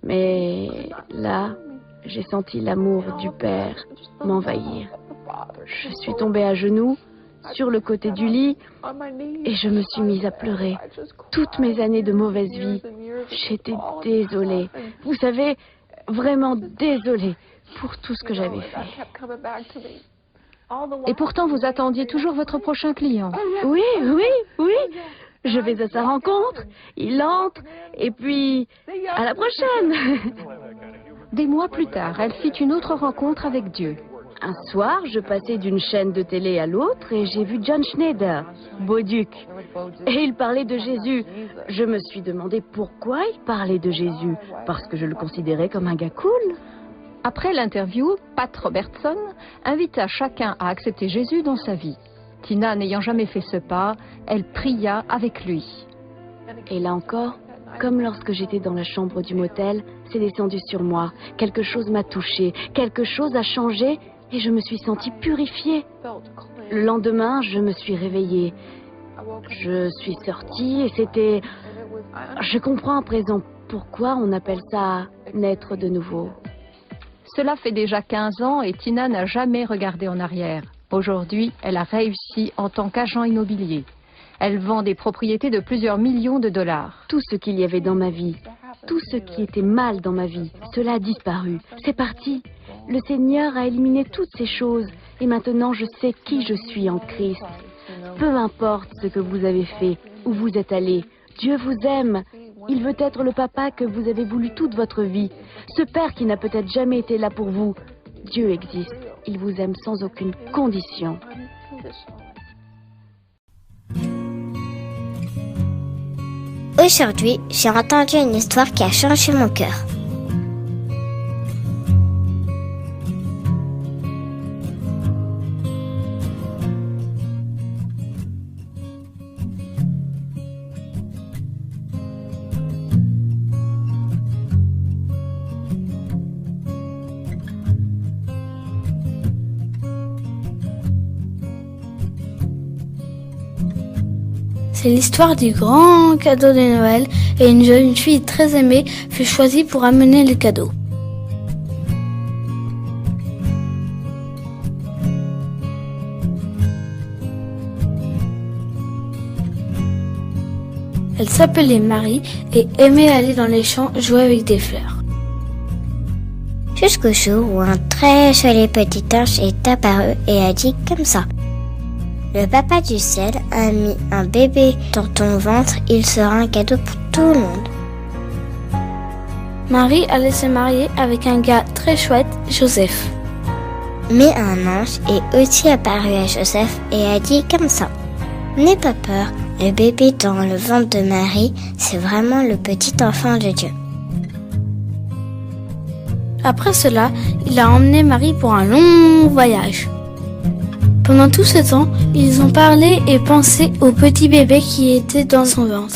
Mais là, j'ai senti l'amour du Père m'envahir. Je suis tombée à genoux, sur le côté du lit, et je me suis mise à pleurer. Toutes mes années de mauvaise vie, j'étais désolée. Vous savez, vraiment désolée pour tout ce que j'avais fait. Et pourtant, vous attendiez toujours votre prochain client. Oui. Je vais à sa rencontre, il entre, et puis à la prochaine. Des mois plus tard, elle fit une autre rencontre avec Dieu. Un soir, je passais d'une chaîne de télé à l'autre et j'ai vu John Schneider, Bauduc. Et il parlait de Jésus. Je me suis demandé pourquoi il parlait de Jésus. Parce que je le considérais comme un gars cool. Après l'interview, Pat Robertson invita chacun à accepter Jésus dans sa vie. Tina n'ayant jamais fait ce pas, elle pria avec lui. Et là encore, comme lorsque j'étais dans la chambre du motel, c'est descendu sur moi. Quelque chose m'a touchée, quelque chose a changé et je me suis sentie purifiée. Le lendemain, je me suis réveillée. Je suis sortie et c'était... Je comprends à présent pourquoi on appelle ça naître de nouveau. Cela fait déjà 15 ans et Tina n'a jamais regardé en arrière. Aujourd'hui, elle a réussi en tant qu'agent immobilier. Elle vend des propriétés de plusieurs millions de dollars. Tout ce qu'il y avait dans ma vie, tout ce qui était mal dans ma vie, cela a disparu. C'est parti. Le Seigneur a éliminé toutes ces choses et maintenant je sais qui je suis en Christ. Peu importe ce que vous avez fait, où vous êtes allé, Dieu vous aime. Il veut être le papa que vous avez voulu toute votre vie. Ce père qui n'a peut-être jamais été là pour vous. Dieu existe. Il vous aime sans aucune condition. Aujourd'hui, j'ai entendu une histoire qui a changé mon cœur. C'est l'histoire du grand cadeau de Noël et une jeune fille très aimée fut choisie pour amener le cadeau. Elle s'appelait Marie et aimait aller dans les champs jouer avec des fleurs. Jusqu'au jour où un très joli petit ange est apparu et a dit comme ça. Le papa du ciel a mis un bébé dans ton ventre, il sera un cadeau pour tout le monde. Marie allait se marier avec un gars très chouette, Joseph. Mais un ange est aussi apparu à Joseph et a dit comme ça. N'aie pas peur, le bébé dans le ventre de Marie, c'est vraiment le petit enfant de Dieu. Après cela, il a emmené Marie pour un long voyage. Pendant tout ce temps, ils ont parlé et pensé au petit bébé qui était dans son ventre.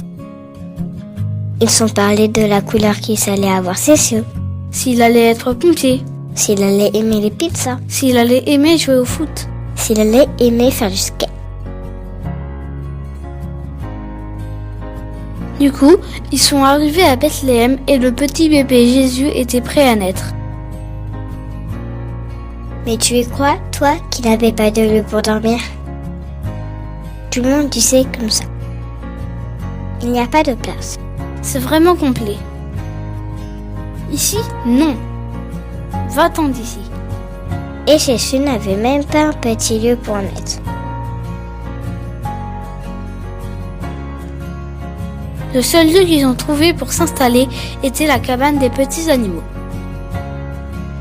Ils ont parlé de la couleur qu'il allait avoir ses yeux. S'il allait être pompier. S'il allait aimer les pizzas. S'il allait aimer jouer au foot. S'il allait aimer faire du skate. Du coup, ils sont arrivés à Bethléem et le petit bébé Jésus était prêt à naître. Mais tu y crois, toi, qu'il n'avait pas de lieu pour dormir? Tout le monde disait comme ça. Il n'y a pas de place. C'est vraiment complet. Ici, non. Va-t'en d'ici. Et Jésus n'avait même pas un petit lieu pour naître. Le seul lieu qu'ils ont trouvé pour s'installer était la cabane des petits animaux.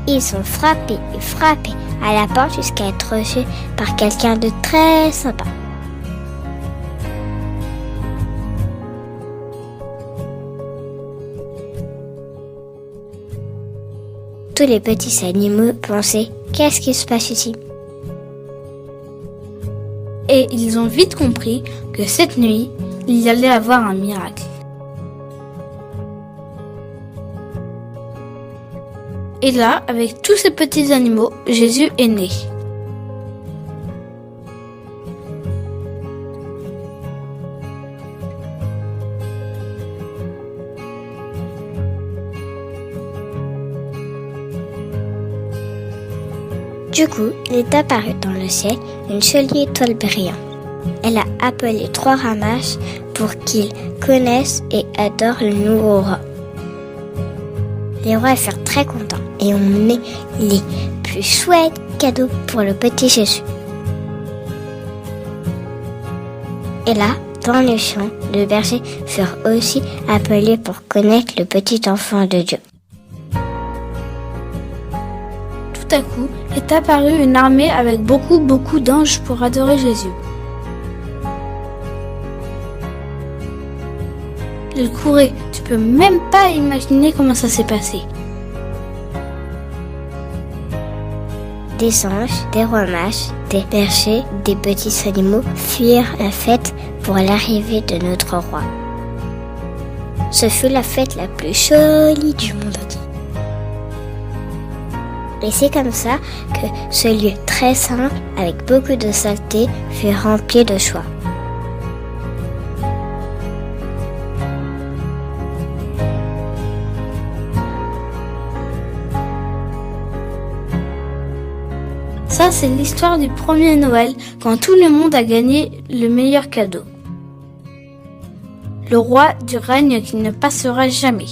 Ils ont frappé et frappé à la porte jusqu'à être reçus par quelqu'un de très sympa. Tous les petits animaux pensaient « Qu'est-ce qui se passe ici ?» Et ils ont vite compris que cette nuit, il y allait avoir un miracle. Et là, avec tous ces petits animaux, Jésus est né. Du coup, il est apparu dans le ciel une jolie étoile brillante. Elle a appelé 3 ramages pour qu'ils connaissent et adorent le nouveau roi. Les rois furent très contents et ont mené les plus chouettes cadeaux pour le petit Jésus. Et là, dans les champs, les bergers furent aussi appelés pour connaître le petit enfant de Dieu. Tout à coup, est apparue une armée avec beaucoup d'anges pour adorer Jésus. Ils couraient, tu peux même pas imaginer comment ça s'est passé. Des anges, des rois mages, des bergers, des petits animaux fuirent la fête pour l'arrivée de notre roi. Ce fut la fête la plus jolie du monde entier. Et c'est comme ça que ce lieu très saint, avec beaucoup de saleté, fut rempli de joie. Ça, c'est l'histoire du premier Noël, quand tout le monde a gagné le meilleur cadeau. Le roi du règne qui ne passera jamais.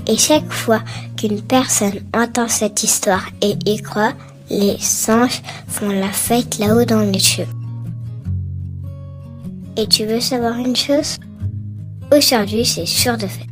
Et chaque fois qu'une personne entend cette histoire et y croit, les anges font la fête là-haut dans les cieux. Et tu veux savoir une chose? Aujourd'hui, c'est jour de fête.